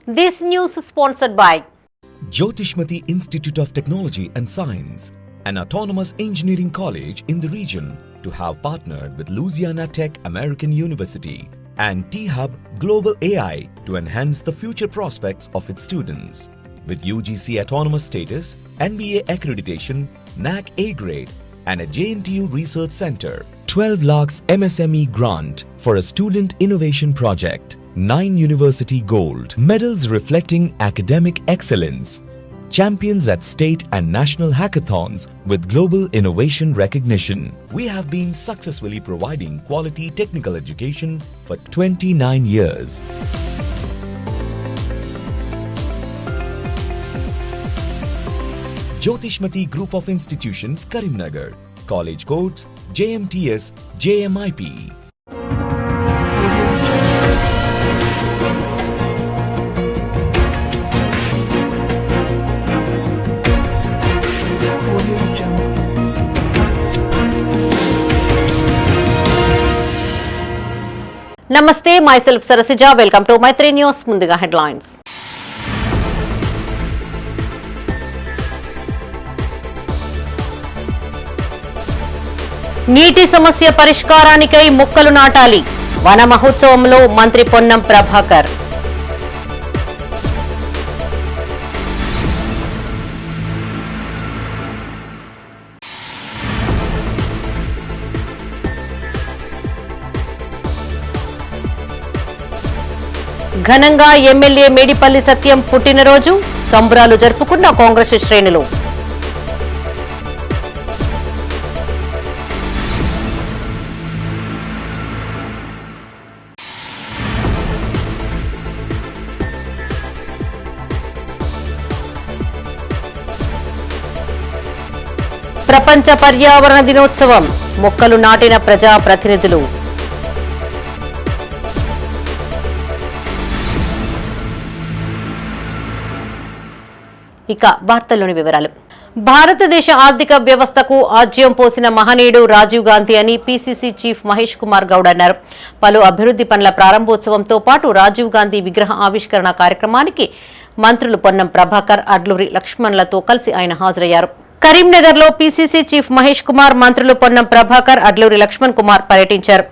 This news is sponsored by Jyotishmati Institute of Technology and Science, an autonomous engineering college in the region, to have partnered with Louisiana Tech American University and T-Hub Global AI to enhance the future prospects of its students. With UGC autonomous status, NBA accreditation, NAC A grade, and a JNTU research center, 12 lakhs MSME grant for a student innovation project, 9 university gold, medals reflecting academic excellence, champions at state and national hackathons with global innovation recognition. We have been successfully providing quality technical education for 29 years. Jyotishmati Group of Institutions, Karimnagar. College codes JMTS, JMIP. Namaste, myself Sarasija. Welcome to Maitri News. Munduga headlines. నీటి సమస్య పరిష్కారానికై మొక్కలు నాటాలి. వన మహోత్సవంలో మంత్రి పొన్నం ప్రభాకర్. ఘనంగా MLA Medipalli Satyam పుట్టినరోజు సంబరాలు జరుపుకున్న కాంగ్రెస్ శ్రేణులు. ప్రపంచ పర్యావరణ దినోత్సవం, మొక్కలు నాటిన ప్రజా ప్రతినిధులు. ఇక వార్తల్లోని వివరాలు. భారతదేశ ఆర్థిక వ్యవస్థకు ఆజ్యం పోసిన మహనీయుడు రాజీవ్ గాంధీ అని పీసీసీ చీఫ్ మహేష్ కుమార్ గౌడ్ అన్నారు. పలు అభివృద్ధి పనుల ప్రారంభోత్సవంతో పాటు రాజీవ్ గాంధీ విగ్రహ ఆవిష్కరణ కార్యక్రమానికి మంత్రులు పొన్నం ప్రభాకర్, అడ్లూరి లక్ష్మణ్లతో కలిసి ఆయన హాజరయ్యారు. కరీంనగర్ లో పీసీసీ చీఫ్ మహేష్ కుమార్, మంత్రులు పొన్నం ప్రభాకర్, అడ్లూరి లక్ష్మణ్ కుమార్ పర్యటించారు.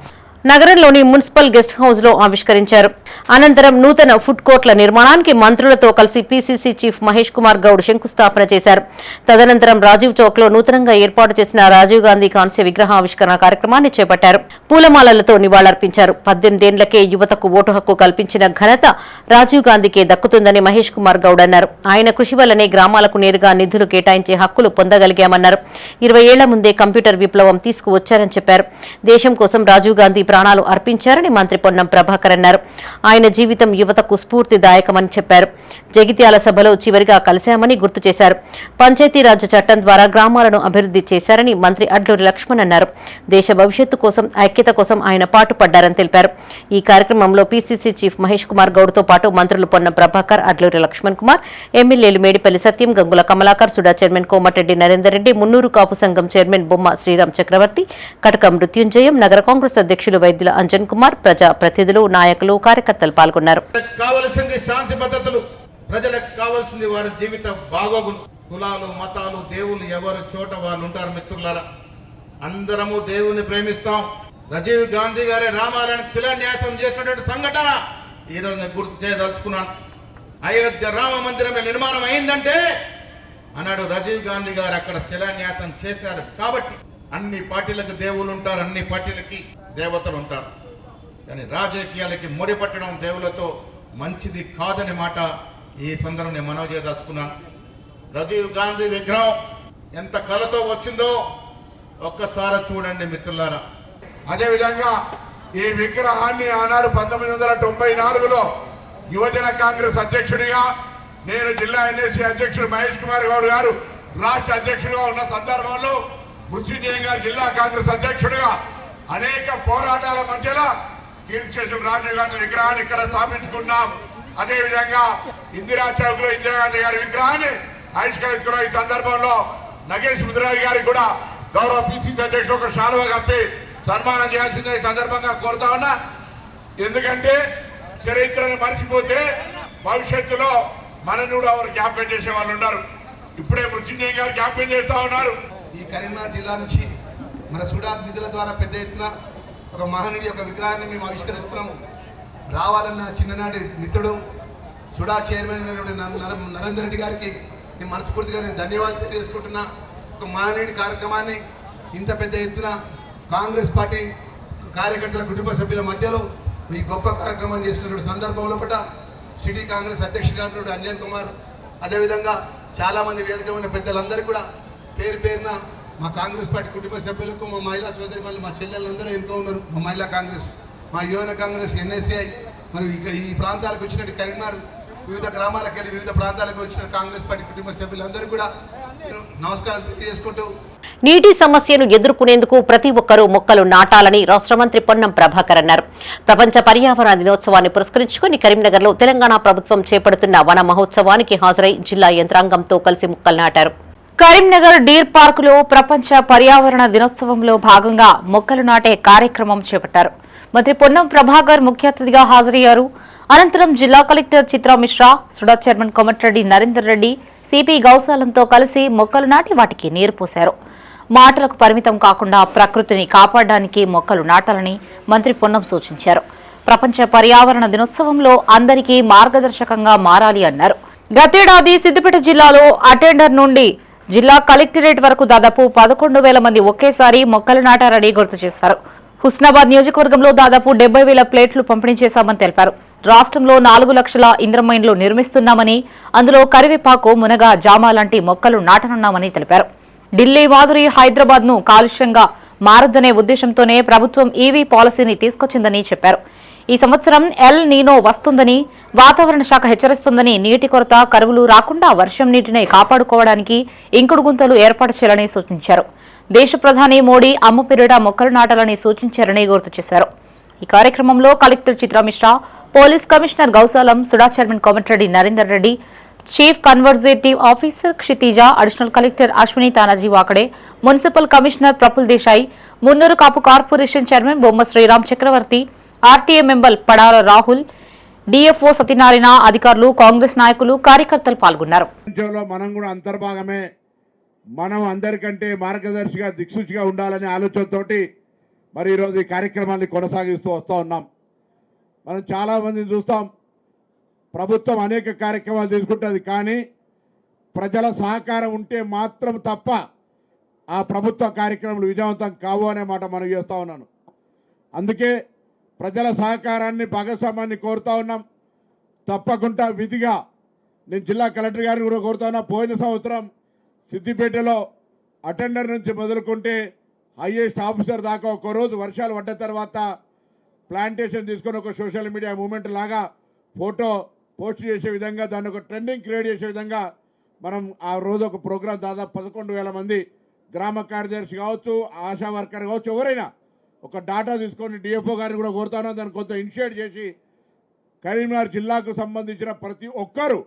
నగరంలోని మున్సిపల్ గెస్ట్ హౌస్ లో ఆవిష్కరించారు. అనంతరం నూతన ఫుడ్ కోర్టుల నిర్మాణానికి మంత్రులతో కలిసి పీసీసీ చీఫ్ మహేష్ కుమార్ గౌడ్ శంకుస్థాపన చేశారు. తదనంతరం రాజీవ్ చౌక్ లో నూతనంగా ఏర్పాటు చేసిన రాజీవ్ గాంధీ కాంస్య విగ్రహ ఆవిష్కరణ కార్యక్రమాన్ని చేపట్టారు. పూలమాలలతో నివాళులర్పించారు. 18 ఏళ్లకే యువతకు ఓటు హక్కు కల్పించిన ఘనత రాజీవ్ గాంధీకే దక్కుతుందని మహేష్ కుమార్ గౌడ్ అన్నారు. ఆయన కృషి వల్లనే గ్రామాలకు నేరుగా నిధులు కేటాయించే హక్కులు పొందగలిగామన్నారు. 20 ఏళ్ల ముందే కంప్యూటర్ విప్లవం తీసుకువచ్చారని చెప్పారు. దేశం కోసం రాజీవ్ గాంధీ ప్రాణాలు అర్పించారని మంత్రి పొన్నం ప్రభాకర్ అన్నారు. ఆయన జీవితం యువతకు స్ఫూర్తిదాయకమని చెప్పారు. జగిత్యాల సభలో చివరిగా కలిశామని గుర్తు చేశారు. పంచాయతీరాజ్ చట్టం ద్వారా గ్రామాలను అభివృద్ధి చేశారని మంత్రి అడ్లూరి లక్ష్మణ్ అన్నారు. దేశ భవిష్యత్తు కోసం, ఐక్యత కోసం ఆయన పాటుపడ్డారని తెలిపారు. ఈ కార్యక్రమంలో పీసీసీ చీఫ్ మహేష్ కుమార్ గౌడ్తో పాటు మంత్రులు పొన్నం ప్రభాకర్, అడ్లూరి లక్ష్మణ్ కుమార్, ఎమ్మెల్యేలు మేడిపల్లి సత్యం, గంగుల కమలాకర్, సుడా చైర్మన్ కోమటిరెడ్డి నరేందర్ రెడ్డి, మున్నూరు కాపు సంఘం చైర్మన్ బొమ్మ శ్రీరామ్ చక్రవర్తి, కటక మృత్యుంజయం, నగర కాంగ్రెస్ అధ్యక్షులు వైద్యుల అంజన్ కుమార్, ప్రజా ప్రతినిధులు, నాయకులు, కార్యకర్తలు పాల్గొన్నారు. కావాల్సింది శాంతి భద్రతలు, ప్రజలకు కావాల్సింది వారి జీవిత బాగోగులు. కులాలు, మతాలు, దేవుళ్ళు ఎవరు చోట వాళ్ళు ఉంటారు. మిత్రులారా, అందరము దేవుని ప్రేమిస్తాం. రాజీవ్ గాంధీ గారి రామాలయానికి శిలాన్యాసం చేసినటువంటి సంఘటన ఈరోజు నేను గుర్తు చేయదలుచుకున్నాను. అయోధ్య రామ మందిరం నిర్మాణం అయిందంటే అన్నాడు రాజీవ్ గాంధీ గారు అక్కడ శిలాన్యాసం చేశారు. కాబట్టి అన్ని పార్టీలకు దేవుళ్ళు ఉంటారు, అన్ని పార్టీలకి దేవతలు ఉంటారు. కానీ రాజకీయాలకి ముడిపట్టడం దేవులతో మంచిది కాదని మాట ఈ సందర్భం నేను మనవి చేయదలుచుకున్నాను. రాజీవ్ గాంధీ విగ్రహం ఎంత కళతో వచ్చిందో ఒక్కసారి చూడండి మిత్రులారా. అదేవిధంగా ఈ విగ్రహాన్ని ఆనాడు 1994లో యువజన కాంగ్రెస్ అధ్యక్షుడిగా, నేను జిల్లా ఎన్ఎస్సీ అధ్యక్షుడు మహేష్ కుమార్ గౌడ్ గారు రాష్ట్ర అధ్యక్షుడిగా ఉన్న సందర్భంలో మృత్యుంజయ గారు జిల్లా కాంగ్రెస్ అధ్యక్షుడిగా అనేక పోరాటాల మధ్యలో కీర్తిశేషులు రాజీవ్ గాంధీ విగ్రహాన్ని ఇక్కడ స్థాపించుకున్నాం. అదేవిధంగా ఇందిరా చౌక్ లో ఇందిరాగాంధీ గారి విగ్రహాన్ని ఆవిష్కరించుకున్న ఈ సందర్భంలో నగేష్ ముదిరాజు గారికి కూడా గౌరవ పిసిసి అధ్యక్షుడు ఒక శాలువ కప్పి సన్మానం చేయాల్సిందే ఈ సందర్భంగా కోరుతా ఉన్నా. ఎందుకంటే చరిత్రను మర్చిపోతే భవిష్యత్తులో మనని కూడా ఎవరు జ్ఞాపకం చేసే వాళ్ళు ఉన్నారు. ఇప్పుడే మృత్యుంజయ్ గారు జ్ఞాపకం చేస్తూ ఉన్నారు. ఈ కరీంనగర్ జిల్లా నుంచి మన సుడాత్ నిధుల ద్వారా పెద్ద ఎత్తున ఒక మహనీయుడి యొక్క విగ్రహాన్ని మేము ఆవిష్కరిస్తున్నాము. రావాలన్న చిన్ననాటి మిత్రుడు సుడా చైర్మన్ నరేందర్ రెడ్డి గారికి నేను మనస్ఫూర్తిగా ధన్యవాదాలు తెలియజేసుకుంటున్నా. ఒక మహనీయుడి కార్యక్రమాన్ని ఇంత పెద్ద ఎత్తున కాంగ్రెస్ పార్టీ కార్యకర్తల కుటుంబ సభ్యుల మధ్యలో ఈ గొప్ప కార్యక్రమం చేస్తున్నటువంటి సందర్భంలో పట్ల సిటీ కాంగ్రెస్ అధ్యక్షుడు అంజన్ కుమార్, అదేవిధంగా చాలామంది వేదిక ఉన్న పెద్దలందరికీ కూడా పేరు పేరున మా కాంగ్రెస్ పార్టీ కుటుంబ సభ్యులకు, మా మహిళా సోదరి మళ్ళీ మా చెల్లెలందరూ ఎంతో ఉన్నారు. మా మహిళా కాంగ్రెస్, మా యువన కాంగ్రెస్, ఎన్ఎస్ఐ, మరి ఇక్కడ ఈ ప్రాంతాలకు వచ్చినట్టు కరీంనగర్ వివిధ గ్రామాలకు వెళ్ళి వివిధ ప్రాంతాలకు వచ్చిన కాంగ్రెస్ పార్టీ కుటుంబ సభ్యులందరూ కూడా నమస్కారాలు తెలియజేసుకుంటూ నీటి సమస్యను ఎదుర్కొనేందుకు ప్రతి ఒక్కరూ మొక్కలు నాటాలని రాష్ట్ర మంత్రి పొన్నం ప్రభాకర్ అన్నారు. ప్రపంచ పర్యావరణ దినోత్సవాన్ని పురస్కరించుకుని కరీంనగర్లో తెలంగాణ ప్రభుత్వం చేపడుతున్న వన మహోత్సవానికి హాజరై జిల్లా యంత్రాంగంతో కలిసి మొక్కలు నాటారు. కరీంనగర్ డీర్ పార్కులో ప్రపంచ పర్యావరణ దినోత్సవంలో భాగంగా మొక్కలు నాటే కార్యక్రమం చేపట్టారు. మంత్రి పొన్నం ప్రభాకర్ ముఖ్య అతిథిగా హాజరయ్యారు. అనంతరం జిల్లా collector Chitra Mishra, SUDA chairman Komatireddy Narender Reddy, CP గౌసాలంతో కలిసి మొక్కలు నాటి వాటికి నీరు పోశారు. మాటలకు పరిమితం కాకుండా ప్రకృతిని కాపాడడానికి మొక్కలు నాటాలని మంత్రి పొన్నం సూచించారు. ప్రపంచ పర్యావరణ దినోత్సవంలో అందరికీ మార్గదర్శకంగా మారాలి అన్నారు. గతేడాది సిద్దిపేట జిల్లాలో అటెండర్ నుండి జిల్లా కలెక్టరేట్ వరకు దాదాపు 11,000 మంది ఒకేసారి మొక్కలు నాటారని గుర్తు చేశారు. హుస్నాబాద్ నియోజకవర్గంలో దాదాపు 70,000 ప్లేట్లు పంపిణీ చేశామని తెలిపారు. రాష్ట్రంలో 4 లక్షల ఇంద్రమైన్లు నిర్మిస్తున్నామని, అందులో కరివేపాకు, మునగ, జామ లాంటి మొక్కలు నాటనున్నామని తెలిపారు. ఢిల్లీ మాదిరి హైదరాబాద్ ను కాలుష్యంగా మారద్దనే ఉద్దేశంతోనే ప్రభుత్వం ఈవీ పాలసీని తీసుకొచ్చిందని చెప్పారు. ఈ సంవత్సరం ఎల్ నీనో వస్తుందని వాతావరణ శాఖ హెచ్చరిస్తుందని, నీటి కొరత, కరువులు రాకుండా వర్షం నీటిని కాపాడుకోవడానికి ఇంకుడు గుంతలు ఏర్పాటు చేయాలని సూచించారు. దేశ ప్రధాని మోడీ అమ్మ పేరిట మొక్కలు నాటాలని సూచించారని గుర్తు చేశారు. ఈ కార్యక్రమంలో collector Chitra Mishra, police commissioner Gausalam, SUDA chairman Komatireddy Narender Reddy, chief conservative officer Kshitija, additional collector Ashwini Tanaji Wakade, municipal commissioner Praful Desai, Munnuru Kapu corporation chairman Bomma Sriram Chakravarthi, RTA member Padala Rahul, DFO Satyanarayana, అధికారులు, కాంగ్రెస్ నాయకులు, కార్యకర్తలు పాల్గొన్నారు. మనం కూడా అంతర్భాగమే. మనం అందరికంటే మార్గదర్శిగా, దిక్సూచిగా ఉండాలనే ఆలోచనతోటి మరి ఈరోజు ఈ కార్యక్రమాన్ని కొనసాగిస్తూ వస్తూ ఉన్నాం. మనం చాలా మందిని చూస్తాం, ప్రభుత్వం అనేక కార్యక్రమాలు తీసుకుంటుంది, కానీ ప్రజల సహకారం ఉంటే మాత్రం తప్ప ఆ ప్రభుత్వ కార్యక్రమాలు విజయవంతం కావు అనే మాట మనం చేస్తూ ఉన్నాను. అందుకే ప్రజల సహకారాన్ని, భాగస్వామ్యాన్ని కోరుతా ఉన్నాం. తప్పకుండా విధిగా నేను జిల్లా కలెక్టర్ గారిని కూడా కోరుతా ఉన్నా. పోయిన సంవత్సరం సిద్దిపేటలో అటెండర్ నుంచి మొదలుకుంటే హైయెస్ట్ ఆఫీసర్ దాకా ఒక రోజు వర్షాలు పడ్డ తర్వాత ప్లాంటేషన్ తీసుకొని ఒక సోషల్ మీడియా మూమెంట్ లాగా ఫోటో పోస్ట్ చేసే విధంగా, దాన్ని ఒక ట్రెండింగ్ క్రియేట్ చేసే విధంగా మనం ఆ రోజు ఒక ప్రోగ్రాం దాదాపు 11,000 మంది గ్రామ కార్యదర్శి కావచ్చు, ఆశా వర్కర్ కావచ్చు, ఎవరైనా ఒక డాటా తీసుకొని డిఎఫ్ఓ గారిని కూడా కోరుతాను, దాన్ని కొంత ఇనిషియేట్ చేసి కరీంనగర్ జిల్లాకు సంబంధించిన ప్రతి ఒక్కరూ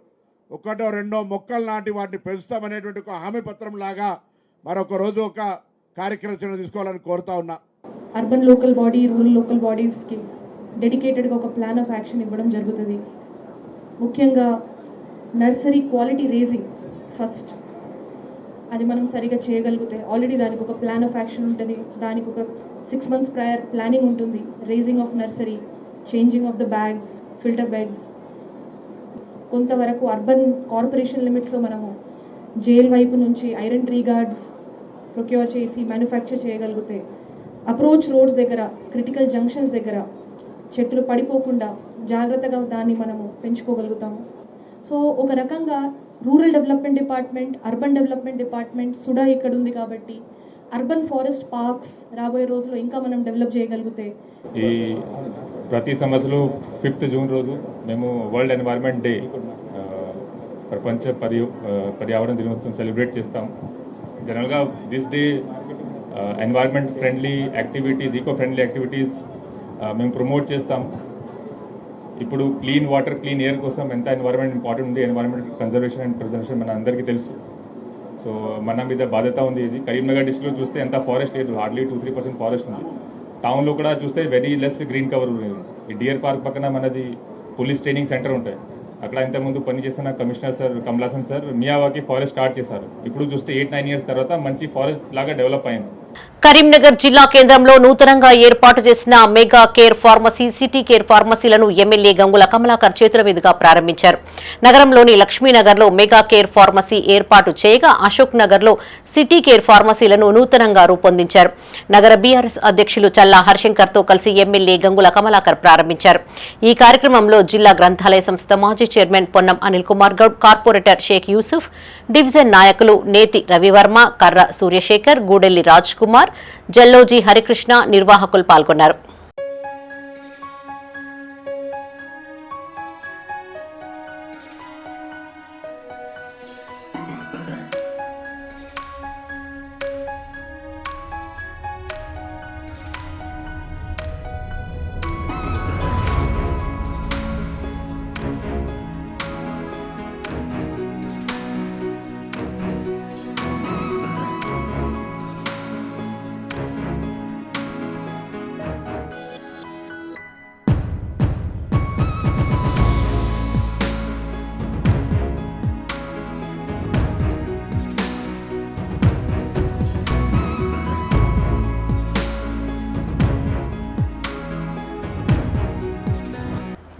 1-2 మొక్కలు నాటి వాటిని పెంచుతామనేటువంటి ఒక హామీ పత్రం లాగా మరొక రోజు ఒక కార్యక్రమం తీసుకోవాలని కోరుతా ఉన్నా. Urban local body, rural local బాడీస్కి డెడికేటెడ్గా ఒక ప్లాన్ ఆఫ్ యాక్షన్ ఇవ్వడం జరుగుతుంది. ముఖ్యంగా నర్సరీ క్వాలిటీ రేజింగ్ ఫస్ట్, అది మనం సరిగా చేయగలిగితే ఆల్రెడీ దానికి ఒక ప్లాన్ ఆఫ్ యాక్షన్ ఉంటుంది. దానికి ఒక 6 months ప్రయర్ ప్లానింగ్ ఉంటుంది. Raising of nursery, changing of the bags, filter beds. కొంతవరకు అర్బన్ కార్పొరేషన్ లిమిట్స్లో మనము జైల్ వైపు నుంచి ఐరన్ ట్రీ గార్డ్స్ ప్రొక్యూర్ చేసి మ్యానుఫ్యాక్చర్ చేయగలిగితే, అప్రోచ్ రోడ్స్ దగ్గర, క్రిటికల్ జంక్షన్స్ దగ్గర చెట్లు పడిపోకుండా జాగ్రత్తగా దాన్ని మనము పెంచుకోగలుగుతాము. సో ఒక రకంగా rural development department, urban development department, SUDA ఇక్కడ ఉంది కాబట్టి అర్బన్ ఫారెస్ట్ పార్క్స్ రాబోయే రోజుల్లో ఇంకా మనం డెవలప్ చేయగలిగితే. ఈ ప్రతి సంవత్సరం 5th జూన్ రోజు మేము వరల్డ్ ఎన్వైర్న్మెంట్ డే, ప్రపంచ పర్యావరణ దినోత్సవం సెలబ్రేట్ చేస్తాం. జనరల్గా this day environment friendly activities, eco friendly activities మేము ప్రమోట్ చేస్తాం. ఇప్పుడు క్లీన్ వాటర్, క్లీన్ ఎయిర్ కోసం ఎంత ఎన్వైర్న్మెంట్ ఇంపార్టెంట్ ఉంది, ఎన్వైర్న్మెంట్ కన్జర్వేషన్ అండ్ ప్రిజర్వేషన్ మన అందరికీ తెలుసు. సో మన మీద బాధ్యత ఉంది ఇది. కరీంనగర్ డిస్ట్రిక్ట్లో చూస్తే ఎంత ఫారెస్ట్ లేదు, హార్డ్లీ 2-3% ఫారెస్ట్ ఉంది. టౌన్లో కూడా చూస్తే వెరీ లెస్ గ్రీన్ కవర్ ఉంది. ఈ డియర్ పార్క్ పక్కన మనది పోలీస్ ట్రైనింగ్ సెంటర్ ఉంటాయి. అక్కడ ఇంతకుముందు పనిచేస్తున్న commissioner sir Kamalasan sir Miyawaki forest start చేశారు. ఇప్పుడు చూస్తే 8-9 ఇయర్స్ తర్వాత మంచి ఫారెస్ట్ లాగా డెవలప్ అయింది. కరీంనగర్ జిల్లా కేంద్రంలో నూతనంగా ఏర్పాటు చేసిన Mega Care Pharmacy, City Care ఫార్మసీలను ఎమ్మెల్యే గంగుల కమలాకర్ చేతుల మీదుగా ప్రారంభించారు. నగరంలోని లక్ష్మీనగర్లో మెగా కేర్ ఫార్మసీ ఏర్పాటు చేయగా అశోక్ నగర్లో సిటీ కేర్ ఫార్మసీలను నూతనంగా రూపొందించారు. నగర బీఆర్ఎస్ అధ్యక్షులు చల్లా హరిశంకర్తో కలిసి ఎమ్మెల్యే గంగుల కమలాకర్ ప్రారంభించారు. ఈ కార్యక్రమంలో జిల్లా గ్రంథాలయ సంస్థ మాజీ chairman Ponnam Anil Kumar Goud, corporator Sheikh Yusuf, division నాయకులు నేతి రవివర్మ, కర్ర సూర్యశేఖర్, గూడెల్లి రాజ్ కుమార్, జల్లోజీ హరికృష్ణ, నిర్వాహకులు పాల్గొన్నారు.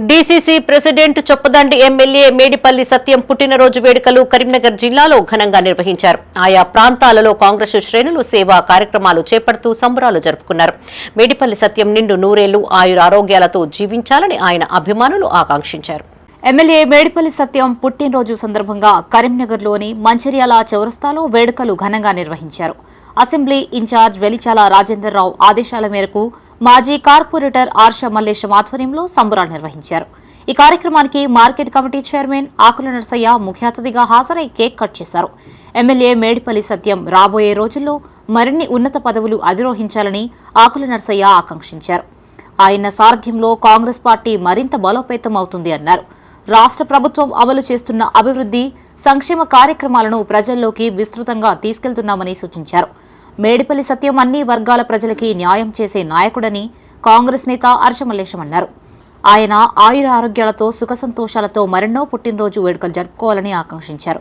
DCC president Choppadandi MLA Medipalli Satyam పుట్టినరోజు వేడుకలు కరీంనగర్ జిల్లాలో ఘనంగా నిర్వహించారు. ఆయా ప్రాంతాలలో కాంగ్రెస్ శ్రేణులు సేవా కార్యక్రమాలు చేపడుతూ సంబరాలు జరుపుకున్నారు. మేడిపల్లి సత్యం నిండు నూరేళ్లు ఆయురారోగ్యాలతో జీవించాలని ఆయన అభిమానులు ఆకాంక్షించారు. ఎమ్మెల్యే మేడిపల్లి సత్యం పుట్టినరోజు సందర్భంగా కరీంనగర్లోని మంచిర్యాల చౌరస్తాలో వేడుకలు ఘనంగా నిర్వహించారు. అసెంబ్లీ ఇన్ఛార్జ్ వెలిచాల రాజేందర్రావు ఆదేశాల మేరకు మాజీ కార్పొరేటర్ ఆర్ష మల్లేశం ఆధ్వర్యంలో సంబరాలు నిర్వహించారు. ఈ కార్యక్రమానికి మార్కెట్ కమిటీ చైర్మన్ ఆకుల నర్సయ్య ముఖ్య అతిథిగా హాజరై కేక్ కట్ చేశారు. ఎమ్మెల్యే మేడిపల్లి సత్యం రాబోయే రోజుల్లో మరిన్ని ఉన్నత పదవులు అధిరోహించాలని ఆకుల నర్సయ్య ఆకాంక్షించారు. ఆయన సారథ్యంలో కాంగ్రెస్ పార్టీ మరింత బలోపేతం అవుతుంది అన్నారు. రాష్ట్ర ప్రభుత్వం అమలు చేస్తున్న అభివృద్ధి, సంక్షేమ కార్యక్రమాలను ప్రజల్లోకి విస్తృతంగా తీసుకెళ్తున్నామని సూచించారు. మేడిపల్లి సత్యం అన్ని వర్గాల ప్రజలకి న్యాయం చేసే నాయకుడని కాంగ్రెస్ నేత హర్ష మల్లేశం అన్నారు. ఆయన ఆయుర ఆరోగ్యాలతో సుఖ సంతోషాలతో మరెన్నో పుట్టినరోజు వేడుకలు జరుపుకోవాలని ఆకాంక్షించారు.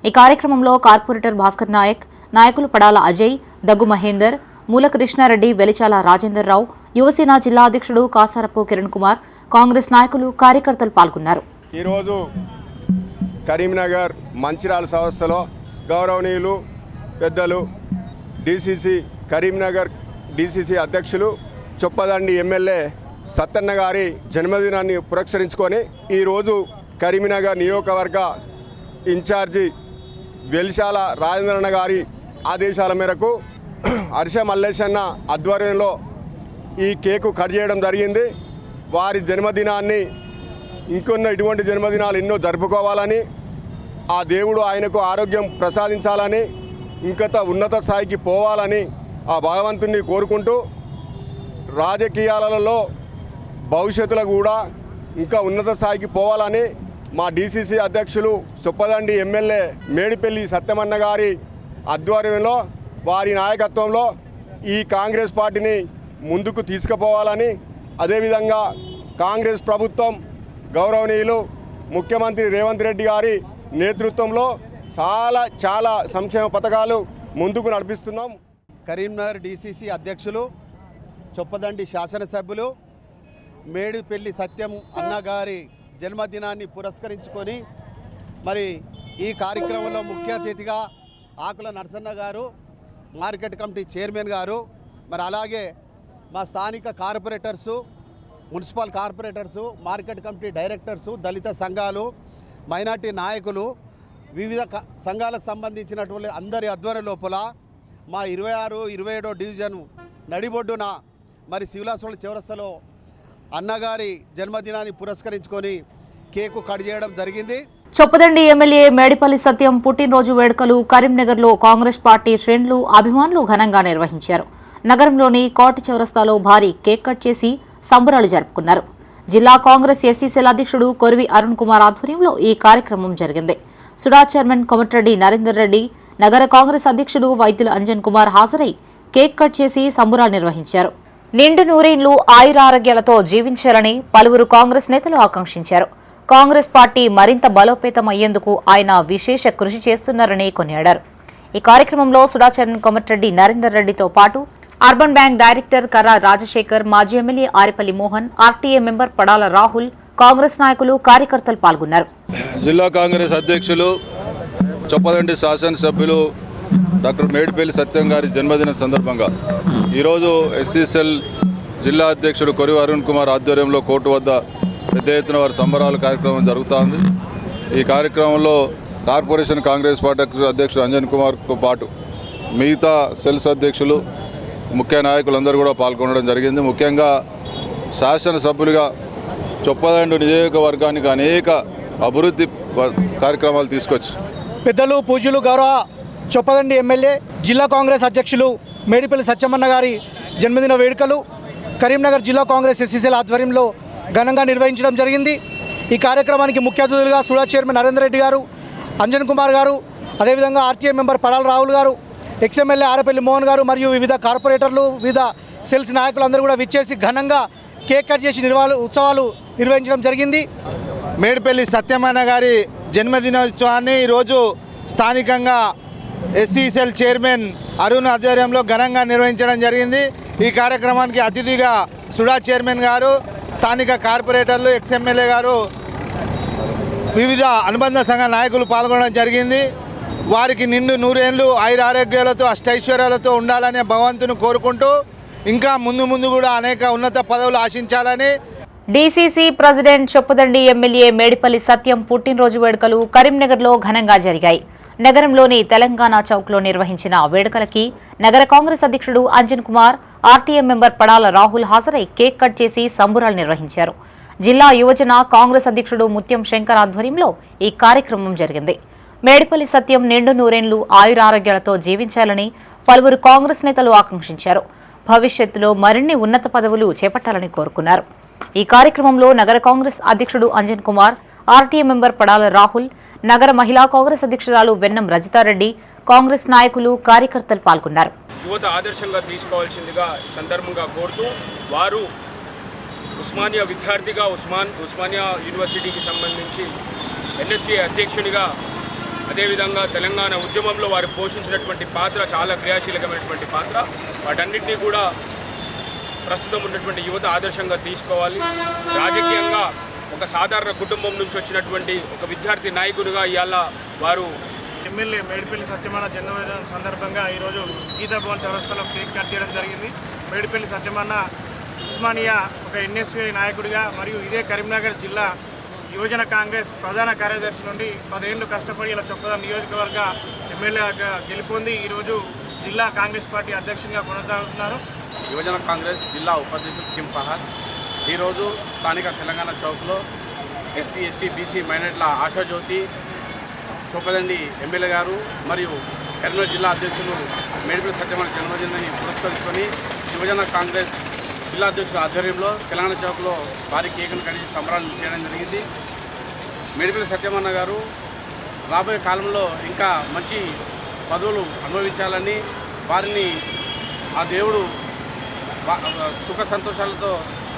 ఈ కార్యక్రమంలో కార్పొరేటర్ భాస్కర్ నాయక్, నాయకులు పడాల అజయ్, దగ్గు మహేందర్, మూల కృష్ణారెడ్డి, వెలిచాల రాజేందర్రావు, యువసేన జిల్లా అధ్యక్షుడు కాసారపు కిరణ్ కుమార్, కాంగ్రెస్ నాయకులు, కార్యకర్తలు పాల్గొన్నారు. ఈరోజు కరీంనగర్ మంచిర్యాల సంస్థలో గౌరవనీయులు పెద్దలు డీసీసీ కరీంనగర్ డీసీసీ అధ్యక్షులు చొప్పదండి ఎమ్మెల్యే సత్తన్న గారి జన్మదినాన్ని పురస్కరించుకొని ఈరోజు కరీంనగర్ నియోజకవర్గ ఇన్ఛార్జి వెలిశాల రాజేంద్రన్న గారి ఆదేశాల మేరకు హర్ష మల్లేశన్న ఆధ్వర్యంలో ఈ కేకు కట్ చేయడం జరిగింది. వారి జన్మదినాన్ని ఇంకొన్న ఇటువంటి జన్మదినాలు ఎన్నో జరుపుకోవాలని, ఆ దేవుడు ఆయనకు ఆరోగ్యం ప్రసాదించాలని, ఇంకత ఉన్నత స్థాయికి పోవాలని ఆ భగవంతుని కోరుకుంటూ రాజకీయాలలో భవిష్యత్తులో కూడా ఇంకా ఉన్నత స్థాయికి పోవాలని మా డీసీసీ అధ్యక్షులు చొప్పదండి ఎమ్మెల్యే మేడిపల్లి సత్యమన్న గారి ఆధ్వర్యంలో, వారి నాయకత్వంలో ఈ కాంగ్రెస్ పార్టీని ముందుకు తీసుకుపోవాలని, అదేవిధంగా కాంగ్రెస్ ప్రభుత్వం గౌరవనీయులు ముఖ్యమంత్రి రేవంత్ రెడ్డి గారి నేతృత్వంలో చాలా సంక్షేమ పథకాలు ముందుకు నడిపిస్తున్నాం. కరీంనగర్ డీసీసీ అధ్యక్షులు చొప్పదండి శాసనసభ్యులు మేడిపల్లి సత్యం అన్నగారి జన్మదినాన్ని పురస్కరించుకొని మరి ఈ కార్యక్రమంలో ముఖ్య అతిథిగా ఆకుల నరసన్న గారు, మార్కెట్ కమిటీ చైర్మన్ గారు, మరి అలాగే మా స్థానిక corporators, municipal corporators, market committee directors, దళిత సంఘాలు, మైనార్టీ నాయకులు, వివిధ సంఘాలకు సంబంధించినటువంటి అందరి ఆధ్వర్యం లోపల మా 26, 27 డివిజన్ నడిబొడ్డున మరి శివలాసోళ్ళ చౌరస్తాలో అన్నగారి జన్మదినాన్ని పురస్కరించుకొని కేకు కట్ చేయడం జరిగింది. చొప్పదండి ఎమ్మెల్యే మేడిపల్లి సత్యం పుట్టినరోజు వేడుకలు కరీంనగర్లో కాంగ్రెస్ పార్టీ శ్రేణులు, అభిమానులు ఘనంగా నిర్వహించారు. నగరంలోని కోట చౌరస్తాలో భారీ కేక్ కట్ చేసి సంబరాలు జరుపుకున్నారు. జిల్లా కాంగ్రెస్ ఎస్సీ సెల్ అధ్యక్షుడు కొరివి అరుణ్ కుమార్ ఆధ్వర్యంలో ఈ కార్యక్రమం జరిగింది. సుడా చైర్మన్ కోమటిరెడ్డి నరేందర్ రెడ్డి, నగర కాంగ్రెస్ అధ్యక్షుడు వైద్యుల అంజన్ కుమార్ హాజరై కేక్ కట్ చేసి సంబరాలు నిర్వహించారు. నిండు నూరేళ్లు ఆయురారోగ్యాలతో జీవించాలని పలువురు కాంగ్రెస్ నేతలు ఆకాంక్షించారు. కాంగ్రెస్ పార్టీ మరింత బలోపేతం అయ్యేందుకు ఆయన విశేష కృషి చేస్తున్నారని కొనియాడారు. ఈ కార్యక్రమంలో సుడా చైర్మన్ కోమటిరెడ్డి నరేందర్ రెడ్డితో పాటు అర్బన్ బ్యాంక్ డైరెక్టర్ కర్రా రాజశేఖర్, మాజీ MLA Aripalli Mohan, RTA member Padala Rahul, Congress నాయకులు, కార్యకర్తలు పాల్గొన్నారు. జిల్లా కాంగ్రెస్ అధ్యక్షులు చొప్పదండి శాసనసభ్యులు డాక్టర్ మేడిపల్లి సత్యం గారి జన్మదిన సందర్భంగా ఈరోజు ఎస్సీసెల్ జిల్లా అధ్యక్షుడు కొరివి అరుణ్ కుమార్ ఆధ్వర్యంలో కోర్టు వద్ద పెద్ద ఎత్తున వారి సంబరాల కార్యక్రమం జరుగుతోంది. ఈ కార్యక్రమంలో కార్పొరేషన్ కాంగ్రెస్ పార్టీ అధ్యక్షుడు అంజన్ కుమార్తో పాటు మిగతా సెల్స్ అధ్యక్షులు, ముఖ్య నాయకులందరూ కూడా పాల్గొనడం జరిగింది. ముఖ్యంగా శాసనసభ్యులుగా చొప్పదండు నియోజకవర్గానికి అనేక అభివృద్ధి కార్యక్రమాలు తీసుకొచ్చి పెద్దలు పూజ్యులు గౌరవ చొప్పదండి ఎమ్మెల్యే జిల్లా కాంగ్రెస్ అధ్యక్షులు మేడిపల్లి సత్యమన్న గారి జన్మదిన వేడుకలు కరీంనగర్ జిల్లా కాంగ్రెస్ ఎస్సీసీల ఆధ్వర్యంలో ఘనంగా నిర్వహించడం జరిగింది. ఈ కార్యక్రమానికి ముఖ్య అతిథులుగా సుడా చైర్మన్ నరేందర్ రెడ్డి గారు, అంజన్ కుమార్ గారు, అదేవిధంగా ఆర్టీఏ మెంబర్ పడాల రాహుల్ గారు, ఎక్స్ఎమ్మెల్యే ఆరపల్లి మోహన్ గారు మరియు వివిధ కార్పొరేటర్లు, వివిధ సెల్స్ నాయకులందరూ కూడా విచ్చేసి ఘనంగా కేక్ కట్ చేసి ఉత్సవాలు నిర్వహించడం జరిగింది. మేడిపల్లి సత్యమన్న గారి జన్మదినోత్సవాన్ని ఈరోజు స్థానికంగా ఎస్సీసెల్ చైర్మన్ అరుణ్ ఆధ్వర్యంలో ఘనంగా నిర్వహించడం జరిగింది. ఈ కార్యక్రమానికి అతిథిగా సుడా చైర్మన్ గారు, స్థానిక కార్పొరేటర్లు, ఎక్స్ఎమ్మెల్యే గారు, వివిధ అనుబంధ సంఘ నాయకులు పాల్గొనడం జరిగింది. వారికి నిండు నూరేళ్లు ఆయురారోగ్యాలతో అష్టైశ్వర్యాలతో ఉండాలనే భగవంతుని కోరుకుంటూ ఇంకా ముందు కూడా అనేక ఉన్నత పదవులు ఆశించాలని. DCC president Choppadandi MLA Medipalli Satyam పుట్టినరోజు వేడుకలు కరీంనగర్లో ఘనంగా జరిగాయి. నగరంలోని తెలంగాణ చౌక్లో నిర్వహించిన వేడుకలకి నగర కాంగ్రెస్ అధ్యక్షుడు అంజన్ కుమార్, ఆర్టీఏ మెంబర్ పడాల రాహుల్ హాజరై కేక్ కట్ చేసి సంబురాలు నిర్వహించారు. జిల్లా యువజన కాంగ్రెస్ అధ్యక్షుడు ముత్యం శంకర్ ఆధ్వర్యంలో ఈ కార్యక్రమం జరిగింది. మేడిపల్లి సత్యం నిండు నూరేళ్లు ఆయురారోగ్యాలతో జీవించాలని పలువురు కాంగ్రెస్ నేతలు ఆకాంక్షించారు. భవిష్యత్తులో మరిన్ని ఉన్నత పదవులు చేపట్టాలని కోరుకున్నారు. ఈ కార్యక్రమంలో నగర కాంగ్రెస్ అధ్యక్షుడు అంజన్ కుమార్, ఆర్టీఏ మెంబర్ పడాల రాహుల్, నగర మహిళా కాంగ్రెస్ అధ్యక్షురాలు వెన్నం రజితారెడ్డి, కాంగ్రెస్ నాయకులు, కార్యకర్తలు పాల్గొన్నారు. యువత ఆదర్శంగా తీసుకోవాల్సిందిగా ఈ సందర్భంగా కోరుతూ వారు ఉస్మానియా విద్యార్థిగా ఉస్మానియా యూనివర్సిటీకి సంబంధించి ఎన్ఎస్సీ అధ్యక్షునిగా, అదేవిధంగా తెలంగాణ ఉద్యమంలో వారు పోషించినటువంటి పాత్ర చాలా క్రియాశీలకమైనటువంటి పాత్ర. వాటన్నిటినీ కూడా ప్రస్తుతం ఉన్నటువంటి యువత ఆదర్శంగా తీసుకోవాలి. రాజకీయంగా ఒక సాధారణ కుటుంబం నుంచి వచ్చినటువంటి ఒక విద్యార్థి నాయకునిగా ఇవాళ వారు ఎమ్మెల్యే మేడిపల్లి సత్యమన్న జన్మదిన సందర్భంగా ఈరోజు గీతా భవన్ చౌరస్తాలో కేక్ కట్ చేయడం జరిగింది. మేడిపల్లి సత్యమన్న ఉస్మానియా ఒక ఎన్ఎస్వీ నాయకుడిగా మరియు ఇదే కరీంనగర్ జిల్లా యువజన కాంగ్రెస్ ప్రధాన కార్యదర్శి నుండి 10 ఏళ్లు కష్టపడి ఇలా చొప్పదండి నియోజకవర్గ ఎమ్మెల్యేగా గెలుపొంది ఈరోజు జిల్లా కాంగ్రెస్ పార్టీ అధ్యక్షునిగా కొనసాగుతున్నారు. యువజన కాంగ్రెస్ జిల్లా ఉపాధ్యక్షుడు కిమ్ ఫహాద్ ఈరోజు స్థానిక తెలంగాణ చౌక్లో ఎస్సీ, ఎస్టీ, బీసీ మైనారిటీల ఆశాజ్యోతి చొప్పదండి ఎమ్మెల్యే గారు మరియు కరీంనగర్ జిల్లా అధ్యక్షులు మేడిపల్లి సత్యమన్న జన్మదినాన్ని పురస్కరించుకొని యువజన కాంగ్రెస్ జిల్లా అధ్యక్షుల ఆధ్వర్యంలో తెలంగాణ చౌక్లో భారీ కేకును కడిగి సంబరాలు చేయడం జరిగింది. మేడిపల్లి సత్యమన్న గారు రాబోయే కాలంలో ఇంకా మంచి పదవులు అనుభవించాలని, వారిని ఆ దేవుడు సుఖ సంతోషాలతో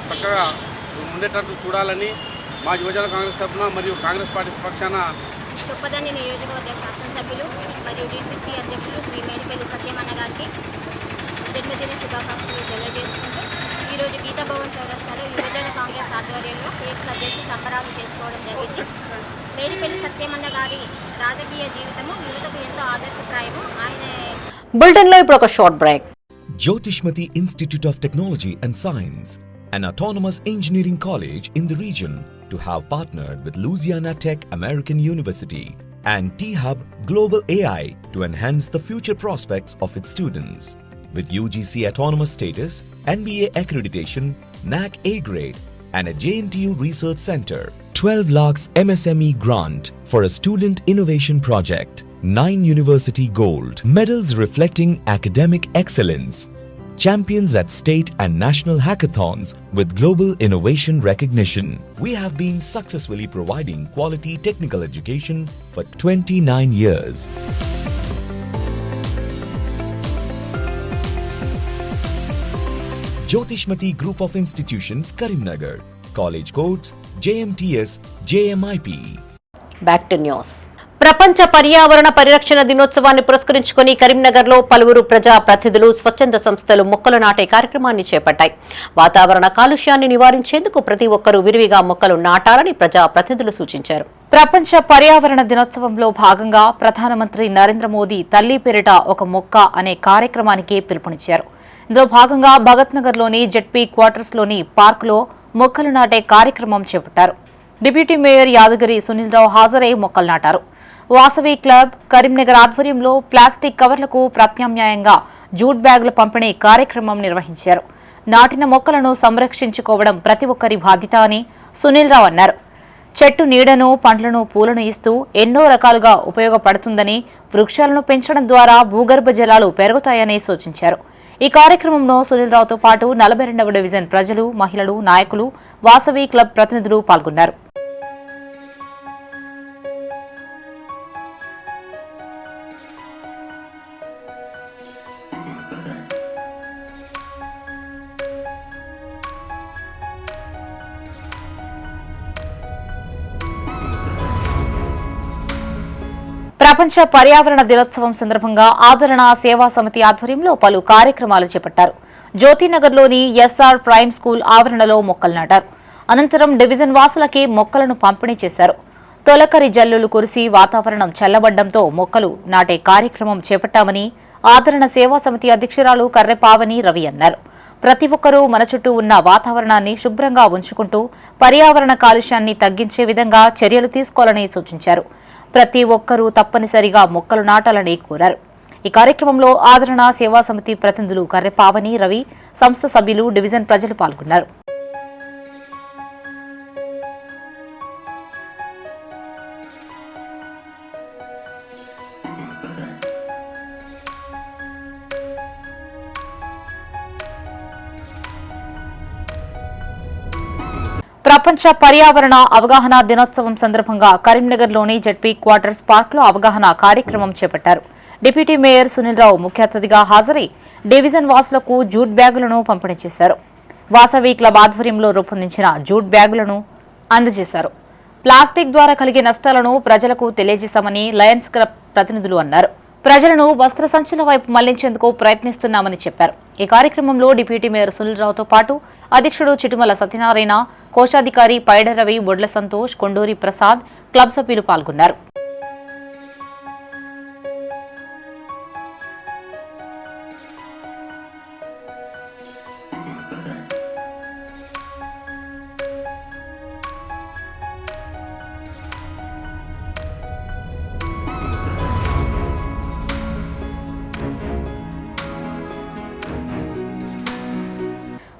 చక్కగా ఉండేటట్టు చూడాలని మా యువజన కాంగ్రెస్ తరఫున మరియు కాంగ్రెస్ పార్టీ పక్షాన చొప్పదండి నియోజకవర్గ శాసనసభ్యులు మరియు డీసీసీ అధ్యక్షులు శ్రీ మేడిపల్లి సత్యమన్న గారికి జన్మదిన శుభాకాంక్షలు తెలియజేసుకుంటూ ఈరోజు గీతా భవన్ చౌరస్తాలో యువజన కాంగ్రెస్ ఆధ్వర్యంలో కేక్ కట్ చేసి సంబరాలు చేసుకోవడం జరిగింది. మేడిపల్లి సత్యమన్న గారి రాజకీయ జీవితము యువతకు ఎంతో ఆదర్శప్రాయము. ఆయన బులెటిన్లో ఇప్పుడు ఒక short break. Jyotishmati Institute of Technology and Science, an autonomous engineering college in the region, to have partnered with Louisiana Tech American University and T-Hub Global AI to enhance the future prospects of its students. With UGC autonomous status, NBA accreditation, NAC A grade, and a JNTU research center, 12 lakhs MSME grant for a student innovation project, 9 university gold medals reflecting academic excellence, champions at state and national hackathons with global innovation recognition. We have been successfully providing quality technical education for 29 years. Jyotishmati Group of Institutions, Karimnagar. College codes JMTS, JMIP. Back to news. ప్రపంచ పర్యావరణ పరిరక్షణ దినోత్సవాన్ని పురస్కరించుకుని కరీంనగర్లో పలువురు ప్రజా ప్రతినిధులు స్వచ్ఛంద సంస్థలు మొక్కలు నాటే కార్యక్రమాన్ని చేపట్టాయి. వాతావరణ కాలుష్యాన్ని నివారించేందుకు ప్రతి ఒక్కరూ విరివిగా మొక్కలు నాటాలని ప్రజా ప్రతినిధులు సూచించారు. ప్రపంచ పర్యావరణ దినోత్సవంలో భాగంగా ప్రధానమంత్రి నరేంద్ర మోదీ తల్లి పేరిట ఒక మొక్క అనే కార్యక్రమానికి పిలుపునిచ్చారు. ఇందులో భాగంగా భగత్ నగర్లోని జెడ్పీ క్వార్టర్స్లోని పార్కులో మొక్కలు నాటే కార్యక్రమం చేపట్టారు. డిప్యూటీ మేయర్ యాదగిరి సునీల్ రావు హాజరై మొక్కలు నాటారు. వాసవి క్లబ్ కరీంనగర్ ఆధ్వర్యంలో ప్లాస్టిక్ కవర్లకు ప్రత్యామ్నాయంగా జూట్ బ్యాగుల పంపిణీ కార్యక్రమం నిర్వహించారు. నాటిన మొక్కలను సంరక్షించుకోవడం ప్రతి ఒక్కరి బాధ్యత అని సునీల్ రావు అన్నారు. చెట్టు నీడను, పండ్లను, పూలను ఇస్తూ ఎన్నో రకాలుగా ఉపయోగపడుతుందని, వృక్షాలను పెంచడం ద్వారా భూగర్భ జలాలు పెరుగుతాయని సూచించారు. ఈ కార్యక్రమంలో సునీల్ రావుతో పాటు 42వ డివిజన్ ప్రజలు, మహిళలు, నాయకులు, వాసవి క్లబ్ ప్రతినిధులు పాల్గొన్నారు. ప్రపంచ పర్యావరణ దినోత్సవం సందర్భంగా ఆదరణ సేవా సమితి ఆధ్వర్యంలో పలు కార్యక్రమాలు చేపట్టారు. జ్యోతినగర్లోని ఎస్ఆర్ ప్రైమ్ స్కూల్ ఆవరణలో మొక్కలు నాటారు. అనంతరం డివిజన్ వాసులకి మొక్కలను పంపిణీ చేశారు. తొలకరి జల్లులు కురిసి వాతావరణం చల్లబడ్డంతో మొక్కలు నాటే కార్యక్రమం చేపట్టామని ఆదరణ సేవా సమితి అధ్యక్షురాలు కర్రెపావని రవి అన్నారు. ప్రతి ఒక్కరూ మన చుట్టూ ఉన్న వాతావరణాన్ని శుభ్రంగా ఉంచుకుంటూ పర్యావరణ కాలుష్యాన్ని తగ్గించే విధంగా చర్యలు తీసుకోవాలని సూచించారు. ప్రతి ఒక్కరూ తప్పనిసరిగా మొక్కలు నాటాలని కోరారు. ఈ కార్యక్రమంలో ఆదరణ సేవా సమితి ప్రతినిధులు కర్రెపావని రవి, సంస్థ సభ్యులు, డివిజన్ ప్రజలు పాల్గొన్నారు. ప్రపంచ పర్యావరణ అవగాహన దినోత్సవం సందర్భంగా కరీంనగర్లోని జెడ్పీ క్వార్టర్స్ పార్క్లో అవగాహన కార్యక్రమం చేపట్టారు. డిప్యూటీ మేయర్ సునీల్ రావు ముఖ్య అతిథిగా హాజరై డివిజన్ వాసులకు జూట్ బ్యాగులను పంపిణీ చేశారు. వాసవి క్లబ్ ఆధ్వర్యంలో రూపొందించిన జూట్ బ్యాగులను అందజేశారు. ప్లాస్టిక్ ద్వారా కలిగే నష్టాలను ప్రజలకు తెలియజేశామని లయన్స్ క్లబ్ ప్రతినిధులు అన్నారు. ప్రజలను వస్త్ర సంచుల వైపు మళ్లించేందుకు ప్రయత్నిస్తున్నామని చెప్పారు. ఈ కార్యక్రమంలో డిప్యూటీ మేయర్ సునీల్ రావుతో పాటు అధ్యక్షుడు చిటుమల సత్యనారాయణ, కోశాధికారి పైడరవి, బొడ్ల సంతోష్, కొండూరి ప్రసాద్, క్లబ్ సభ్యులు పాల్గొన్నారు.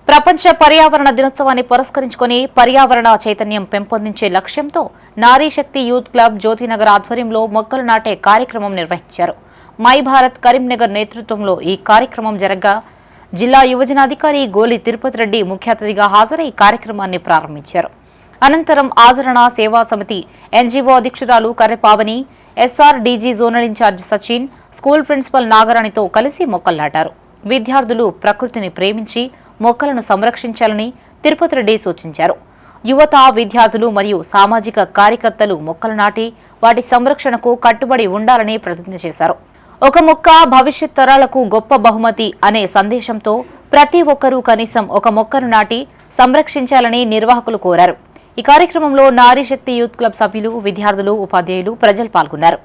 ప్రపంచ పర్యావరణ దినోత్సవాన్ని పురస్కరించుకుని పర్యావరణ చైతన్యం పెంపొందించే లక్ష్యంతో నారీ శక్తి యూత్ క్లబ్ జ్యోతినగర్ ఆధ్వర్యంలో మొక్కలు నాటే కార్యక్రమం నిర్వహించారు. మై భారత్ కరీంనగర్ నేతృత్వంలో ఈ కార్యక్రమం జరగగా జిల్లా యువజనాధికారి గోలి తిరుపతి రెడ్డి ముఖ్య అతిథిగా హాజరై కార్యక్రమాన్ని ప్రారంభించారు. అనంతరం ఆదరణ సేవా సమితి ఎన్జీఓ అధ్యక్షురాలు Karrepavani, SR DG zonal incharge Sachin, school principal నాగరాణితో కలిసి మొక్కలు నాటారు. విద్యార్థులు ప్రకృతిని ప్రేమించి మొక్కలను సంరక్షించాలని తిరుపతి రెడ్డి సూచించారు. యువత, విద్యార్థులు మరియు సామాజిక కార్యకర్తలు మొక్కలు నాటి వాటి సంరక్షణకు కట్టుబడి ఉండాలని ప్రతిజ్ఞ చేశారు. ఒక మొక్క భవిష్యత్ తరాలకు గొప్ప బహుమతి అనే సందేశంతో ప్రతి ఒక్కరూ కనీసం ఒక మొక్కను నాటి సంరక్షించాలని నిర్వాహకులు కోరారు. ఈ కార్యక్రమంలో నారీ శక్తి యూత్ క్లబ్ సభ్యులు, విద్యార్థులు, ఉపాధ్యాయులు, ప్రజలు పాల్గొన్నారు.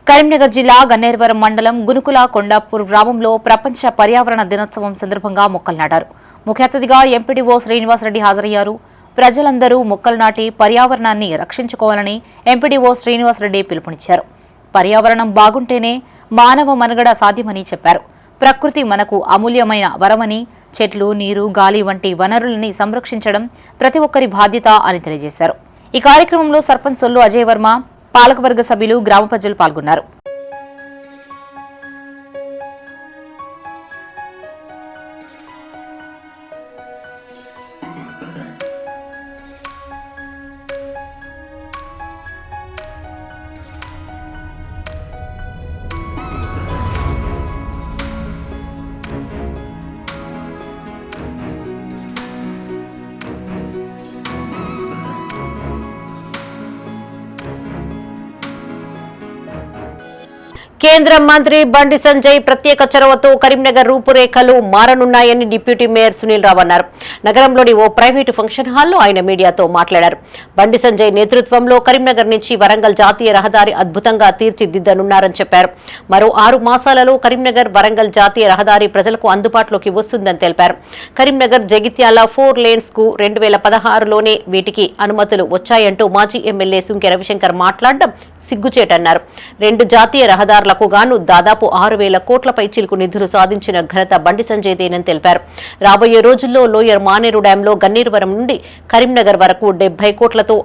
కరీంనగర్ జిల్లా గన్నేరువరం మండలం గునుకుల కొండాపూర్ గ్రామంలో ప్రపంచ పర్యావరణ దినోత్సవం సందర్భంగా మొక్కలు నాటారు. ముఖ్య అతిథిగా ఎంపీడీఓ శ్రీనివాసరెడ్డి హాజరయ్యారు. ప్రజలందరూ మొక్కలు నాటి పర్యావరణాన్ని రక్షించుకోవాలని ఎంపీడీఓ శ్రీనివాసరెడ్డి పిలుపునిచ్చారు. పర్యావరణం బాగుంటేనే మానవ మనుగడ సాధ్యమని చెప్పారు. ప్రకృతి మనకు అమూల్యమైన వరమని, చెట్లు, నీరు, గాలి వంటి వనరులని సంరక్షించడం ప్రతి ఒక్కరి బాధ్యత అని తెలియజేశారు. ఈ కార్యక్రమంలో సర్పంచ్ సొల్లు అజయ్ వర్మ, పాలకవర్గ సభ్యులు, గ్రామ ప్రజలు పాల్గొన్నారు. కేంద్ర మంత్రి బండి సంజయ్ ప్రత్యేక చొరవతో కరీంనగర్ రూపురేఖలు మారనున్నాయని డిప్యూటీ మేయర్ సునీల్ రావు అన్నారు. నగరంలోని ఓ ప్రైవేటు ఫంక్షన్ హాల్లో ఆయన మీడియాతో మాట్లాడారు. బండి సంజయ్ నేతృత్వంలో కరీంనగర్ నుంచి వరంగల్ జాతీయ రహదారి అద్భుతంగా తీర్చిదిద్దనున్నారని చెప్పారు. మరో 6 మాసాలలో కరీంనగర్ వరంగల్ జాతీయ రహదారి ప్రజలకు అందుబాటులోకి వస్తుందని తెలిపారు. కరీంనగర్ జగిత్యాల 4 లేన్స్ కు 2016లోనే వీటికి అనుమతులు వచ్చాయంటూ మాజీ ఎమ్మెల్యే సుంకె రవిశంకర్ మాట్లాడడం సిగ్గుచేటన్నారు. 2 జాతీయ రహదారులకు గాను దాదాపు 6,000 కోట్ల పైచిలకు నిధులు సాధించిన ఘనత బండి సంజయ్దేనని తెలిపారు. రాబోయే రోజుల్లో లోయర్ మానేరు డ్యాంలో గన్నీరువరం నుండి కరీంనగర్ వరకు 70 కోట్లతో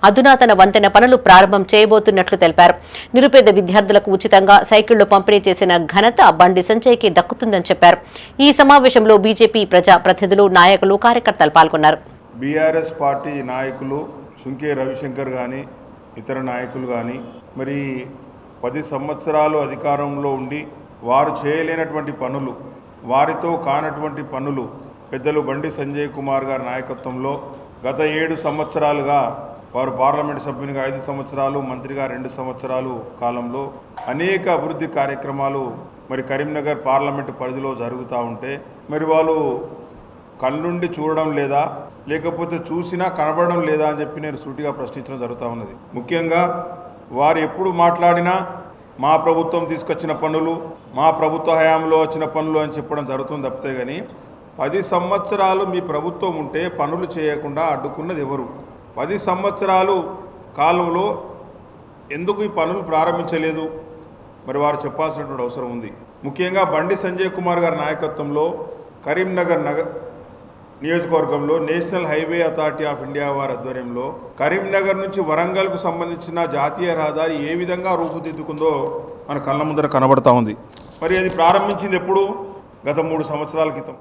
అధునాతన వంతెన పనులు ప్రారంభం చేయబోతున్నట్లు తెలిపారు. నిరుపేద విద్యార్థులకు ఉచితంగా సైకిళ్లు పంపిణీ చేసిన ఘనత బండి సంజయ్కి దక్కుతుందని చెప్పారు. ఈ సమావేశంలో బీజేపీ ప్రజా ప్రతినిధులు, నాయకులు, కార్యకర్తలు పాల్గొన్నారు. బీఆర్ఎస్ పార్టీ నాయకులు సుంకే రవిశంకర్ కానీ ఇతర నాయకులు కానీ మరి 10 సంవత్సరాలు అధికారంలో ఉండి వారు చేయలేనటువంటి పనులు, వారితో కానటువంటి పనులు పెద్దలు బండి సంజయ్ కుమార్ గారి నాయకత్వంలో గత 7 సంవత్సరాలుగా వారు పార్లమెంటు సభ్యునిగా 5 సంవత్సరాలు, మంత్రిగా 2 సంవత్సరాలు కాలంలో అనేక అభివృద్ధి కార్యక్రమాలు మరి కరీంనగర్ పార్లమెంటు పరిధిలో జరుగుతూ ఉంటే మరి వాళ్ళు కళ్ళుండి చూడడం లేదా, లేకపోతే చూసినా కనబడడం లేదా అని చెప్పి నేను సూటిగా ప్రశ్నించడం జరుగుతూ ఉన్నది. ముఖ్యంగా వారు ఎప్పుడు మాట్లాడినా మా ప్రభుత్వం తీసుకొచ్చిన పనులు, మా ప్రభుత్వ హయాంలో వచ్చిన పనులు అని చెప్పడం జరుగుతుంది తప్పితే కానీ 10 సంవత్సరాలు మీ ప్రభుత్వం ఉంటే పనులు చేయకుండా అడ్డుకున్నది ఎవరు? 10 సంవత్సరాలు కాలంలో ఎందుకు ఈ పనులు ప్రారంభించలేదు? మరి వారు చెప్పాల్సినటువంటి అవసరం ఉంది. ముఖ్యంగా బండి సంజయ్ కుమార్ గారి నాయకత్వంలో కరీంనగర్ నియోజకవర్గంలో national highway authority of India వారి ఆధ్వర్యంలో కరీంనగర్ నుంచి వరంగల్కు సంబంధించిన జాతీయ రహదారి ఏ విధంగా రూపుదిద్దుకుందో మన కళ్ళ ముందర కనబడతా ఉంది. మరి అది ప్రారంభించింది ఎప్పుడు? గత 3 సంవత్సరాల క్రితం.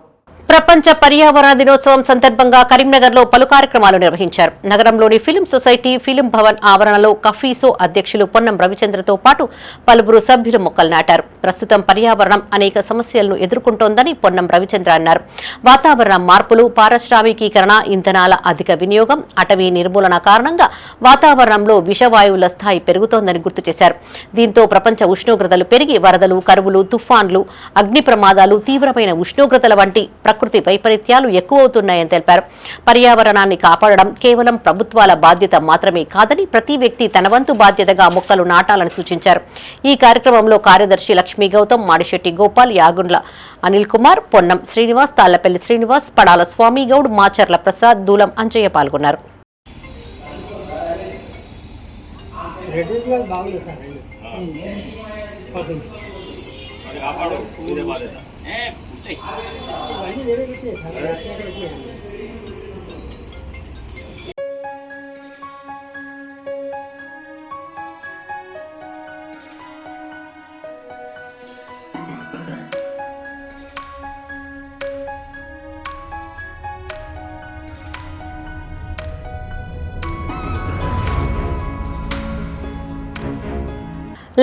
ప్రపంచ పర్యావరణ దినోత్సవం సందర్భంగా కరీంనగర్లో పలు కార్యక్రమాలు నిర్వహించారు. నగరంలోని ఫిలిం సొసైటీ ఫిలిం భవన్ ఆవరణలో కఫీసో అధ్యక్షులు పొన్నం రవిచంద్రతో పాటు పలువురు సభ్యులు మొక్కలు నాటారు. ప్రస్తుతం పర్యావరణం అనేక సమస్యలను ఎదుర్కొంటోందని పొన్నం రవిచంద్ర అన్నారు. వాతావరణ మార్పులు, పారిశ్రామికీకరణ, ఇంధనాల అధిక వినియోగం, అటవీ నిర్మూలన కారణంగా వాతావరణంలో విషవాయువుల స్థాయి పెరుగుతోందని గుర్తు చేశారు. దీంతో ప్రపంచ ఉష్ణోగ్రతలు పెరిగి వరదలు, కరువులు, తుఫాన్లు, అగ్ని ప్రమాదాలు, తీవ్రమైన ఉష్ణోగ్రతల వంటి ప్రకృతి వైపరీత్యాలు ఎక్కువవుతున్నాయని తెలిపారు. పర్యావరణాన్ని కాపాడడం కేవలం ప్రభుత్వాల బాధ్యత మాత్రమే కాదని ప్రతి వ్యక్తి తన వంతు బాధ్యతగా మొక్కలు నాటాలని సూచించారు. ఈ కార్యక్రమంలో కార్యదర్శి లక్ష్మీ గౌతమ్, మాడిశెట్టి గోపాల్, యాగుండ్ల అనిల్ కుమార్, పొన్నం శ్రీనివాస్, తాళ్లపల్లి శ్రీనివాస్, పడాల స్వామి గౌడ్, మాచర్ల ప్రసాద్, దూలం అంజయ్య పాల్గొన్నారు.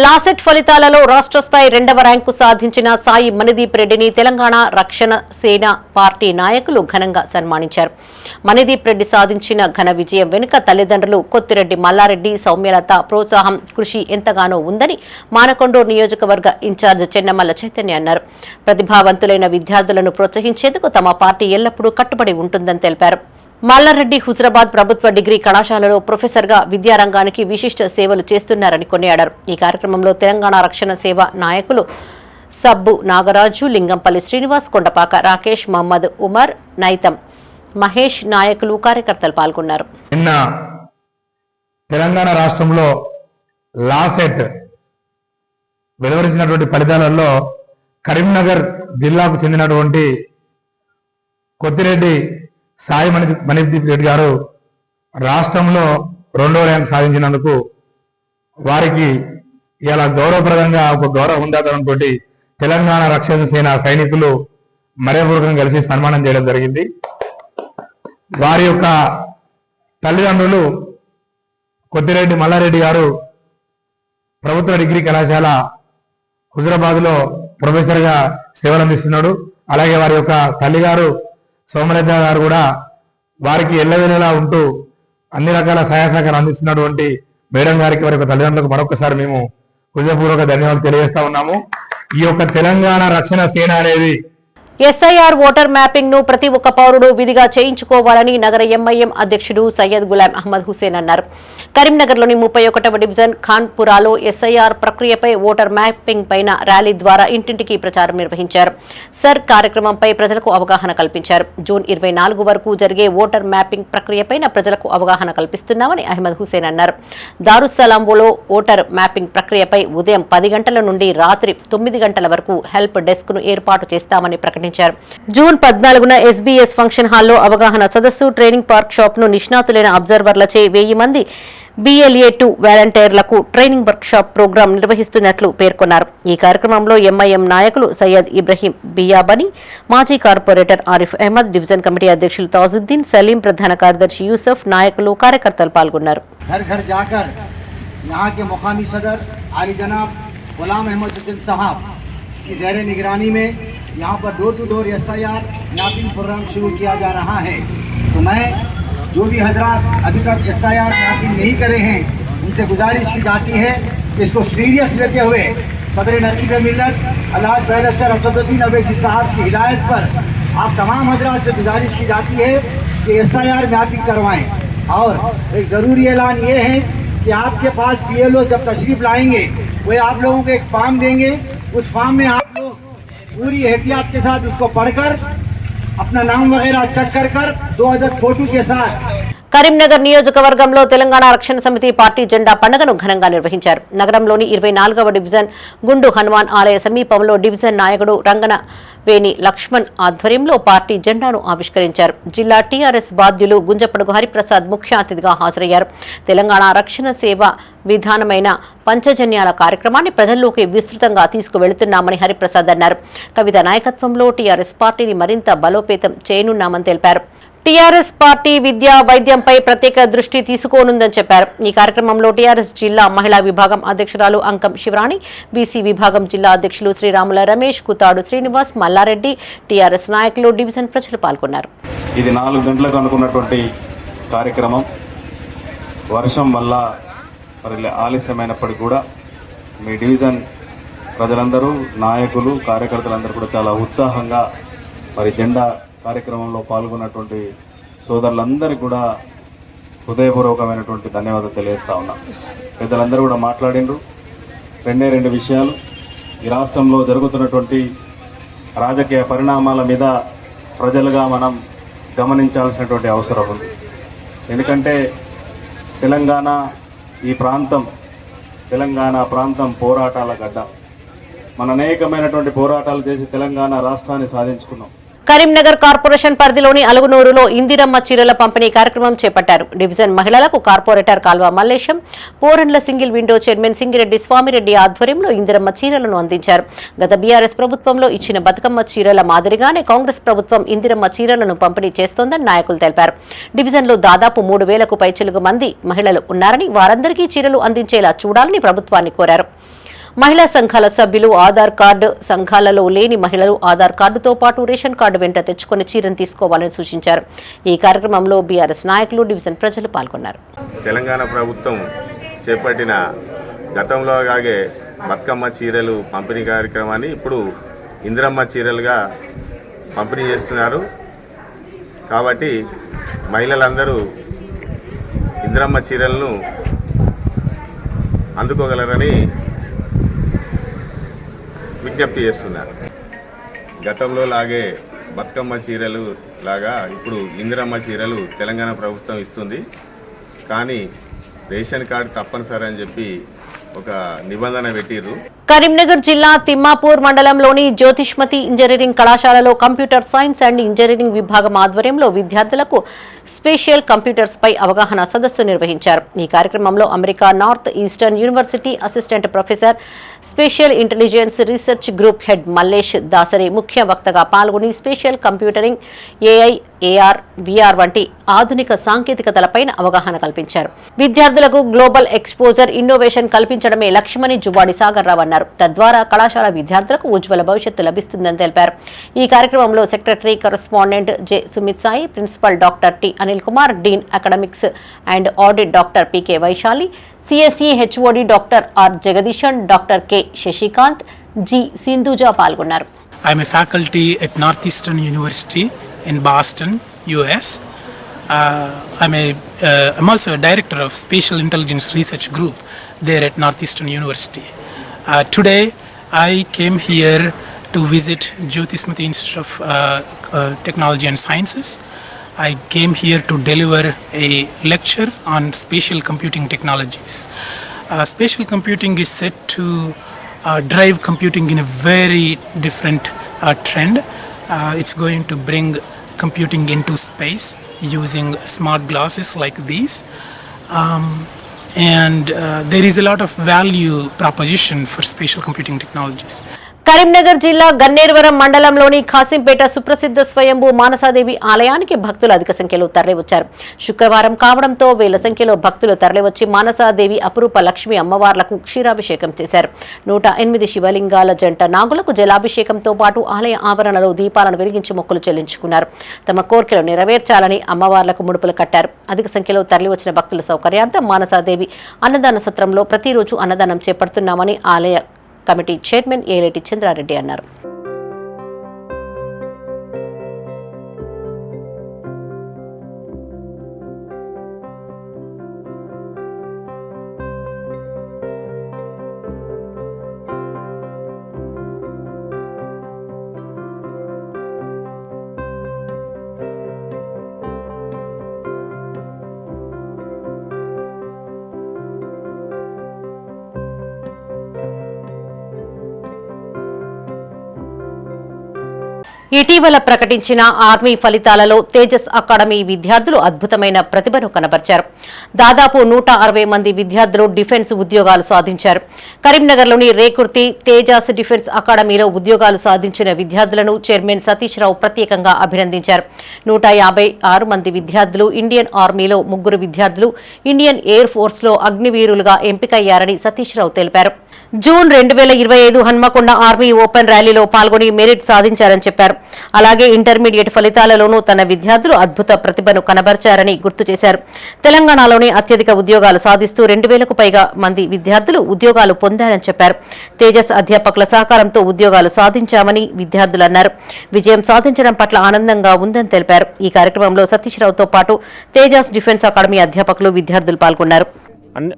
లాసెట్ ఫలితాలలో రాష్ట్ర స్థాయి 2వ ర్యాంకు సాధించిన సాయి మణిదీప్ రెడ్డిని తెలంగాణ రక్షణ సేన పార్టీ నాయకులు ఘనంగా సన్మానించారు. మణిదీప్ రెడ్డి సాధించిన ఘన విజయం వెనుక తల్లిదండ్రులు కొత్తిరెడ్డి మల్లారెడ్డి, సౌమ్యలత ప్రోత్సాహం, కృషి ఎంతగానో ఉందని మానకొండూరు నియోజకవర్గ ఇన్ఛార్జ్ చెన్నమల్ల చైతన్య అన్నారు. ప్రతిభావంతులైన విద్యార్థులను ప్రోత్సహించేందుకు తమ పార్టీ ఎల్లప్పుడూ కట్టుబడి ఉంటుందని తెలిపారు. మల్లారెడ్డి హుజరాబాద్ ప్రభుత్వ డిగ్రీ కళాశాలలో ప్రొఫెసర్గా విద్యారంగానికి విశిష్ట సేవలు చేస్తున్నారని కొనియాడారు. ఈ కార్యక్రమంలో తెలంగాణ రక్షణ సేవ నాయకులు సబ్బు నాగరాజు, లింగంపల్లి శ్రీనివాస్, కొండపాక రాకేష్, మహమ్మద్ ఉమర్, నైతం మహేష్ నాయకులు, కార్యకర్తలు పాల్గొన్నారు. నిన్న తెలంగాణ రాష్ట్రంలో లాసెట్ వెలువరించినటువంటి ఫలితాలలో కరీంనగర్ జిల్లాకు చెందినటువంటి కొత్తిరెడ్డి సాయి మణిదీప్ రెడ్డి గారు రాష్ట్రంలో 2వ ర్యాంక్ సాధించినందుకు వారికి ఇలా గౌరవప్రదంగా ఒక గౌరవ హుందాతనంతో తెలంగాణ రక్షణ సేన సైనికులు మర్యాదపూర్వకంగా కలిసి సన్మానం చేయడం జరిగింది. వారి యొక్క తల్లిదండ్రులు కొద్దిరెడ్డి మల్లారెడ్డి గారు ప్రభుత్వ డిగ్రీ కళాశాల హుజరాబాద్లో ప్రొఫెసర్గా సేవలు అందిస్తున్నాడు. అలాగే వారి యొక్క తల్లిగారు సోమలత గారు కూడా వారికి ఎల్లవేళలా ఉంటూ అన్ని రకాల సహాయ సహకారం అందిస్తున్నటువంటి మేడం గారికి వారి యొక్క తల్లిదండ్రులకు మరొకసారి మేము హృదయపూర్వక ధన్యవాదాలు తెలియజేస్తా ఉన్నాము. ఈ యొక్క తెలంగాణ రక్షణ సేన అనేది ఎస్ఐఆర్ ఓటర్ మ్యాపింగ్ ను ప్రతి ఒక్క పౌరుడు విధిగా చేయించుకోవాలని నగర ఎంఐఎం అధ్యక్షుడు సయ్యద్ గులాం అహ్మద్ హుసేన్ అన్నారు. కరీంనగర్లోని 31వ డివిజన్ ఖాన్పురాలో ఎస్ఐఆర్ ప్రక్రియపై ఓటర్ మ్యాపింగ్ పైన ర్యాలీ ద్వారా ఇంటింటికి ప్రచారం నిర్వహించారు. సర్ కార్యక్రమంపై ప్రజలకు అవగాహన కల్పించారు. జూన్ 24 వరకు జరిగే ఓటర్ మ్యాపింగ్ ప్రక్రియపైన ప్రజలకు అవగాహన కల్పిస్తున్నామని అహ్మద్ హుసేన్ అన్నారు. దారుస్సలాంలో ఓటర్ మ్యాపింగ్ ప్రక్రియపై ఉదయం 10 గంటల నుండి రాత్రి 9 గంటల వరకు హెల్ప్ డెస్క్ ను ఏర్పాటు చేస్తామని ప్రకటించారు. జూన్ 14న ఎస్బీఎస్ ఫంక్షన్ హాల్లో అవగాహన సదస్సు, ట్రైనింగ్ వర్క్ షాప్ ను నిష్ణాతులైన అబ్జర్వర్లచే 1000 మంది BLA2 వాలంటీర్లకు ట్రైనింగ్ వర్క్ షాప్ ప్రోగ్రాం నిర్వహిస్తున్నట్లు పేర్కొన్నారు. ఈ కార్యక్రమంలో ఎంఐఎం నాయకులు సయ్యద్ ఇబ్రహీం బియాబని, మాజీ corporator Arif Ahmed, division committee అధ్యక్షులు తాజుద్దీన్, సలీం, ప్రధాన కార్యదర్శి యూసఫ్, నాయకులు, కార్యకర్తలు పాల్గొన్నారు. यहाँ पर door to door SIR mapping program शुरू किया जा रहा है। तो मैं जो भी हजरात अभी तक SIR मैपिंग नहीं करे हैं उनसे गुजारिश की जाती है कि इसको सीरियस लेते हुए सदर नकीब मिल्लत अल्लाह बैरिस्टर असदुद्दीन अवैसी साहब की हिदायत पर आप तमाम हजरात से गुजारिश की जाती है कि SIR मैपिंग करवाएँ। और एक ज़रूरी ऐलान ये है कि आपके पास PLO जब तशरीफ़ लाएंगे वे आप लोगों को एक फॉर्म देंगे। उस फॉर्म में आप लोग पूरी एहतियात के साथ उसको पढ़कर अपना नाम वगैरह चेक कर 2 अदद फोटो के साथ కరీంనగర్ నియోజకవర్గంలో తెలంగాణ రక్షణ సమితి పార్టీ జెండా పండుగను ఘనంగా నిర్వహించారు. నగరంలోని 24వ డివిజన్ గుండు హనుమాన్ ఆలయ సమీపంలో డివిజన్ నాయకుడు రంగనవేణి లక్ష్మణ్ ఆధ్వర్యంలో పార్టీ జెండాను ఆవిష్కరించారు. జిల్లా టీఆర్ఎస్ బాధ్యులు గుంజపడుగు హరిప్రసాద్ ముఖ్య అతిథిగా హాజరయ్యారు. తెలంగాణ రక్షణ సేవ విధానమైన పంచజన్యాల కార్యక్రమాన్ని ప్రజల్లోకి విస్తృతంగా తీసుకువెళుతున్నామని హరిప్రసాద్ అన్నారు. కవిత నాయకత్వంలో టీఆర్ఎస్ పార్టీని మరింత బలోపేతం చేయనున్నామని తెలిపారు. టీఆర్ఎస్ పార్టీ విద్యా వైద్యంపై ప్రత్యేక దృష్టి తీసుకోనుందని చెప్పారు. ఈ కార్యక్రమంలో టీఆర్ఎస్ జిల్లా మహిళా విభాగం అధ్యక్షురాలు అంకం శివరాణి, బీసీ విభాగం జిల్లా అధ్యక్షులు శ్రీరాముల రమేష్, కుతాడు శ్రీనివాస్, మల్లారెడ్డి, టీఆర్ఎస్ నాయకులు, డివిజన్ ప్రజలు పాల్గొన్నారు. ఇది 4 గంటలకు అనుకున్నటువంటి కార్యక్రమం వర్షం వల్ల మరి ఆలస్యమైనప్పటికీ కూడా మీ డివిజన్ ప్రజలందరూ, నాయకులు, కార్యకర్తలందరూ కూడా చాలా ఉత్సాహంగా మరి జెండా కార్యక్రమంలో పాల్గొన్నటువంటి సోదరులందరికీ కూడా హృదయపూర్వకమైనటువంటి ధన్యవాదాలు తెలియజేస్తా ఉన్నా. పెద్దలందరూ కూడా మాట్లాడిండ్రు. 2 విషయాలు. ఈ రాష్ట్రంలో జరుగుతున్నటువంటి రాజకీయ పరిణామాల మీద ప్రజలుగా మనం గమనించాల్సినటువంటి అవసరం ఉంది. ఎందుకంటే తెలంగాణ ప్రాంతం పోరాటాల గడ్డ. మన అనేకమైనటువంటి పోరాటాలు చేసి తెలంగాణ రాష్ట్రాన్ని సాధించుకున్నాం. కరీంనగర్ కార్పొరేషన్ పరిధిలోని అలుగునూరులో ఇందిరమ్మ చీరల పంపిణీ కార్యక్రమం చేపట్టారు. డివిజన్ మహిళలకు corporator Kalva Mallesham, Porandla single window chairman Singireddy Swamireddy ఆధ్వర్యంలో ఇందిరమ్మ చీరలను అందించారు. గత బీఆర్ఎస్ ప్రభుత్వంలో ఇచ్చిన బతుకమ్మ చీరల మాదిరిగానే కాంగ్రెస్ ప్రభుత్వం ఇందిరమ్మ చీరలను పంపిణీ చేస్తోందని నాయకులు తెలిపారు. డివిజన్లో దాదాపు 3000కు పైచిలుకు మంది మహిళలు ఉన్నారని, వారందరికీ చీరలు అందించేలా చూడాలని ప్రభుత్వాన్ని కోరారు. మహిళా సంఘాల సభ్యులు ఆధార్ కార్డు, సంఘాలలో లేని మహిళలు ఆధార్ కార్డుతో పాటు రేషన్ కార్డు వెంట తెచ్చుకుని చీరను తీసుకోవాలని సూచించారు. ఈ కార్యక్రమంలో బీఆర్ఎస్ నాయకులు, డివిజన్ ప్రజలు పాల్గొన్నారు. తెలంగాణ ప్రభుత్వం చేపట్టిన గతంలో అలాగే బతుకమ్మ చీరలు పంపిణీ కార్యక్రమాన్ని ఇప్పుడు ఇందిరమ్మ చీరలుగా పంపిణీ చేస్తున్నారు. కాబట్టి మహిళలందరూ ఇందిరమ్మ చీరలను అందుకోగలరని విజ్ఞప్తి చేస్తున్నారు. గతంలో లాగే బతుకమ్మ చీరలు లాగా ఇప్పుడు ఇందిరమ్మ చీరలు తెలంగాణ ప్రభుత్వం ఇస్తుంది. కానీ రేషన్ కార్డు తప్పనిసరి అని చెప్పి ఒక నిబంధన పెట్టిర్రు. కరీంనగర్ జిల్లా తిమ్మాపూర్ మండలంలోని జ్యోతిష్మతి ఇంజనీరింగ్ కళాశాలలో కంప్యూటర్ సైన్స్ అండ్ ఇంజనీరింగ్ విభాగం ఆధ్వర్యంలో విద్యార్థులకు స్పెషల్ కంప్యూటర్స్ పై అవగాహన సదస్సు నిర్వహించారు. ఈ కార్యక్రమంలో America North Eastern University assistant professor special intelligence research group head Mallesh Dasari ముఖ్య వక్తగా పాల్గొని special computering, AI, AR, VR వంటి ఆధునిక సాంకేతికతలపైన అవగాహన కల్పించారు. విద్యార్థులకు గ్లోబల్ ఎక్స్పోజర్, ఇన్నోవేషన్ కల్పించడమే లక్ష్యమని జువ్వాడి సాగర్ రావు అన్నారు. తద్వారా కళాశాల విద్యార్థులకు ఉజ్వల భవిష్యత్తు లభిస్తుందని తెలిపారు. ఈ కార్యక్రమంలో secretary correspondent J Sumit Sai, principal doctor T Anil Kumar, dean academics and audit doctor PK Vaishali, CSE HOD doctor R Jagadeesan, doctor K Sasikanth, G Sindhuja పాల్గొన్నారు. I am a faculty at Northeastern University in Boston, US. I'm also a director of Spatial Intelligence Research Group there at Northeastern University. Today I came here to visit Jyotismati Institute of Technology and Sciences. I came here to deliver a lecture on spatial computing technologies. Spatial computing is set to drive computing in a very different trend. It's going to bring computing into space using smart glasses like these. And there is a lot of value proposition for spatial computing technologies. Karimnagar జిల్లా గన్నేరువరం మండలంలోని ఖాసింపేట సుప్రసిద్ధ స్వయంభూ మానసాదేవి ఆలయానికి భక్తులు అధిక సంఖ్యలో తరలివచ్చారు. శుక్రవారం కావడంతో వేల సంఖ్యలో భక్తులు తరలివచ్చి మానసాదేవి అపురూప లక్ష్మి అమ్మవార్లకు క్షీరాభిషేకం చేశారు. 108 శివలింగాల జంట నాగులకు జలాభిషేకంతో పాటు ఆలయ ఆవరణలో దీపాలను వెలిగించి మొక్కులు చెల్లించుకున్నారు. తమ కోరికలు నెరవేర్చాలని అమ్మవార్లకు ముడుపులు కట్టారు. అధిక సంఖ్యలో తరలివచ్చిన భక్తుల సౌకర్యార్థం మానసాదేవి అన్నదాన సత్రంలో ప్రతిరోజు అన్నదానం చేపడుతున్నామని ఆలయ కమిటీ చైర్మన్ ఏలేటి చంద్రారెడ్డి అన్నారు. ఇటీవల ప్రకటించిన ఆర్మీ ఫలితాలలో తేజస్ అకాడమీ విద్యార్థులు అద్భుతమైన ప్రతిభను కనబర్చారు. దాదాపు 160 మంది విద్యార్థులు డిఫెన్స్ ఉద్యోగాలు సాధించారు. కరీంనగర్లోని రేకుర్తి తేజస్ డిఫెన్స్ అకాడమీలో ఉద్యోగాలు సాధించిన విద్యార్థులను చైర్మన్ సతీష్ రావు ప్రత్యేకంగా అభినందించారు. 156 మంది విద్యార్థులు ఇండియన్ ఆర్మీలో, 3 విద్యార్థులు ఇండియన్ ఎయిర్ ఫోర్స్లో అగ్నివీరులుగా ఎంపికయ్యారని సతీష్ రావు తెలిపారు. జూన్ 2025 హన్మకొండ ఆర్మీ ఓపెన్ ర్యాలీలో పాల్గొని మెరిట్ సాధించారని చెప్పారు. అలాగే ఇంటర్మీడియట్ ఫలితాలలోనూ తన విద్యార్థులు అద్భుత ప్రతిభను కనబర్చారని గుర్తు చేశారు. తెలంగాణలోనే అత్యధిక ఉద్యోగాలు సాధిస్తూ 2000కు పైగా మంది విద్యార్థులు ఉద్యోగాలు పొందారని చెప్పారు. తేజస్ అధ్యాపకుల సహకారంతో ఉద్యోగాలు సాధించామని విద్యార్థులు అన్నారు. విజయం సాధించడం పట్ల ఆనందంగా ఉందని తెలిపారు. ఈ కార్యక్రమంలో సతీష్ రావుతో పాటు తేజస్ డిఫెన్స్ అకాడమీ అధ్యాపకులు, విద్యార్థులు పాల్గొన్నారు.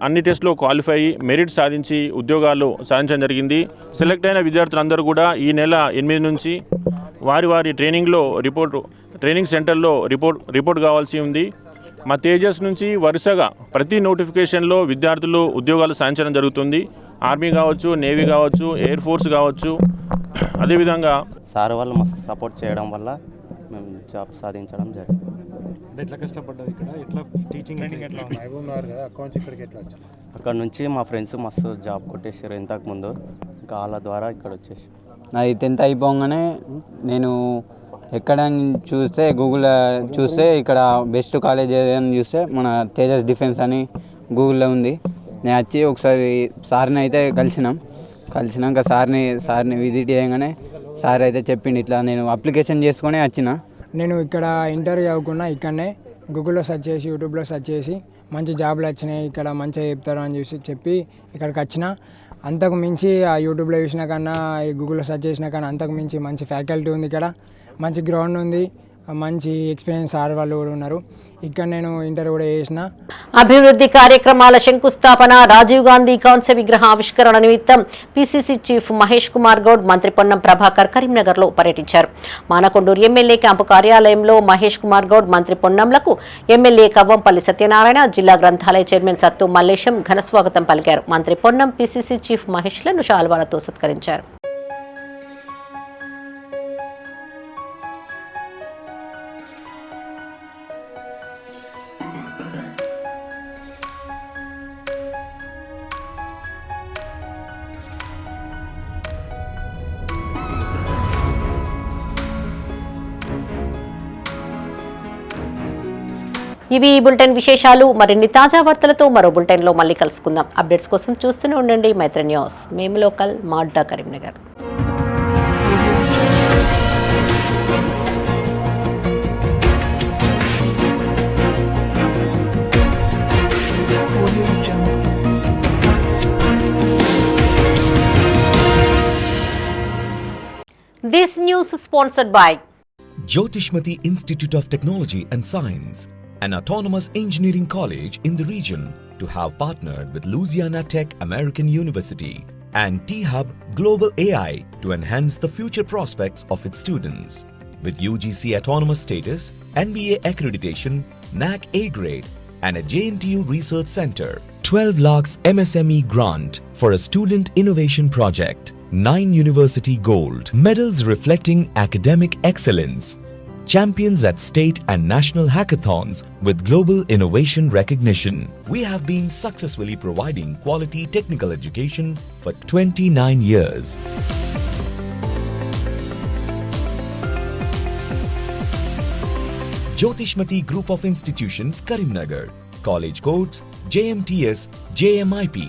అన్ని టెస్టులో క్వాలిఫై అయ్యి మెరిట్ సాధించి ఉద్యోగాలు సాధించడం జరిగింది. సెలెక్ట్ అయిన విద్యార్థులందరూ కూడా ఈ నెల 8 నుంచి వారి ట్రైనింగ్ సెంటర్లో రిపోర్ట్ కావాల్సి ఉంది. మా తేజస్ నుంచి వరుసగా ప్రతి నోటిఫికేషన్లో విద్యార్థులు ఉద్యోగాలు సాధించడం జరుగుతుంది. ఆర్మీ కావచ్చు, నేవీ కావచ్చు, ఎయిర్ ఫోర్స్ కావచ్చు. అదేవిధంగా సార్ వాళ్ళు మస్తు సపోర్ట్ చేయడం వల్ల మేము జాబ్ సాధించడం జరిగింది. ఎట్లా కష్టపడ్డారు ఇక్కడ? ఎట్లా టీచింగ్ ఎట్లా ఉన్నారు కదా అకౌంట్స్ ఇక్కడికి ఎట్లా వచ్చారు? అక్కడ నుంచి మా ఫ్రెండ్స్ మస్తు జాబ్ కొట్టేసారు ఇంతకుముందు. ఇంకా వాళ్ళ ద్వారా ఇక్కడ వచ్చేసి నాది 10th అయిపోగానే నేను ఎక్కడ చూస్తే గూగుల్లో చూస్తే ఇక్కడ బెస్ట్ కాలేజ్ ఏదని చూస్తే మన తేజస్ డిఫెన్స్ అని గూగుల్లో ఉంది. నేను వచ్చి ఒకసారి సార్ని అయితే కలిసినాక సార్ని విజిట్ చేయగానే సార్ అయితే చెప్పిండు ఇట్లా నేను అప్లికేషన్ చేసుకొని వచ్చిన. నేను ఇక్కడ ఇంటర్ చదువుకున్నా, ఇక్కడనే గూగుల్లో సెర్చ్ చేసి, యూట్యూబ్లో సెర్చ్ చేసి మంచి జాబ్లు వచ్చినాయి, ఇక్కడ మంచిగా చెప్తారు అని చెప్పి ఇక్కడికి వచ్చిన. అంతకు మించి ఆ యూట్యూబ్లో చూసిన కన్నా, ఈ గూగుల్లో సెర్చ్ చేసిన కన్నా అంతకు మించి మంచి ఫ్యాకల్టీ ఉంది, ఇక్కడ మంచి గ్రౌండ్ ఉంది, మంచి ఎక్స్పీరియన్స్ సార్ వాళ్ళు కూడా ఉన్నారు. ఇక్కడ నేను ఇంటర్ కూడా చేసిన. అభివృద్ధి కార్యక్రమాల శంకుస్థాపన, రాజీవ్ గాంధీ కాంస్య విగ్రహ ఆవిష్కరణ నిమిత్తం పిసిసి చీఫ్ మహేష్ కుమార్ గౌడ్, మంత్రి పొన్నం ప్రభాకర్ కరీంనగర్లో పర్యటించారు. మానకొండూరు ఎమ్మెల్యే క్యాంపు కార్యాలయంలో మహేష్ కుమార్ గౌడ్, మంత్రి పొన్నంలకు ఎమ్మెల్యే కవ్వంపల్లి సత్యనారాయణ, జిల్లా గ్రంథాలయ చైర్మన్ సత్తు మల్లేశం ఘనస్వాగతం పలికారు. మంత్రి పొన్నం పిసిసి చీఫ్ మహేష్లను శాల్వాలతో సత్కరించారు. ఇవి ఈ బులెటిన్ విశేషాలు. మరిన్ని తాజా వార్తలతో మరో బులెటిన్లో మళ్ళీ కలుసుకుందాం. అప్డేట్స్ కోసం చూస్తూనే ఉండండి మైత్రి న్యూస్. మేము లోకల్, మాడ్డా, Karimnagar. This news is sponsored by Jyotishmati Institute of Technology and Science, an autonomous engineering college in the region, to have partnered with Louisiana Tech American University and T-Hub Global AI to enhance the future prospects of its students. With UGC autonomous status, NBA accreditation, NAC A grade, and a JNTU research center, 12 lakhs MSME grant for a student innovation project, 9 university gold medals reflecting academic excellence, champions at state and national hackathons with global innovation recognition. We have been successfully providing quality technical education for 29 years. Jyotishmati Group of Institutions, Karimnagar. College codes JMTS, JMIP.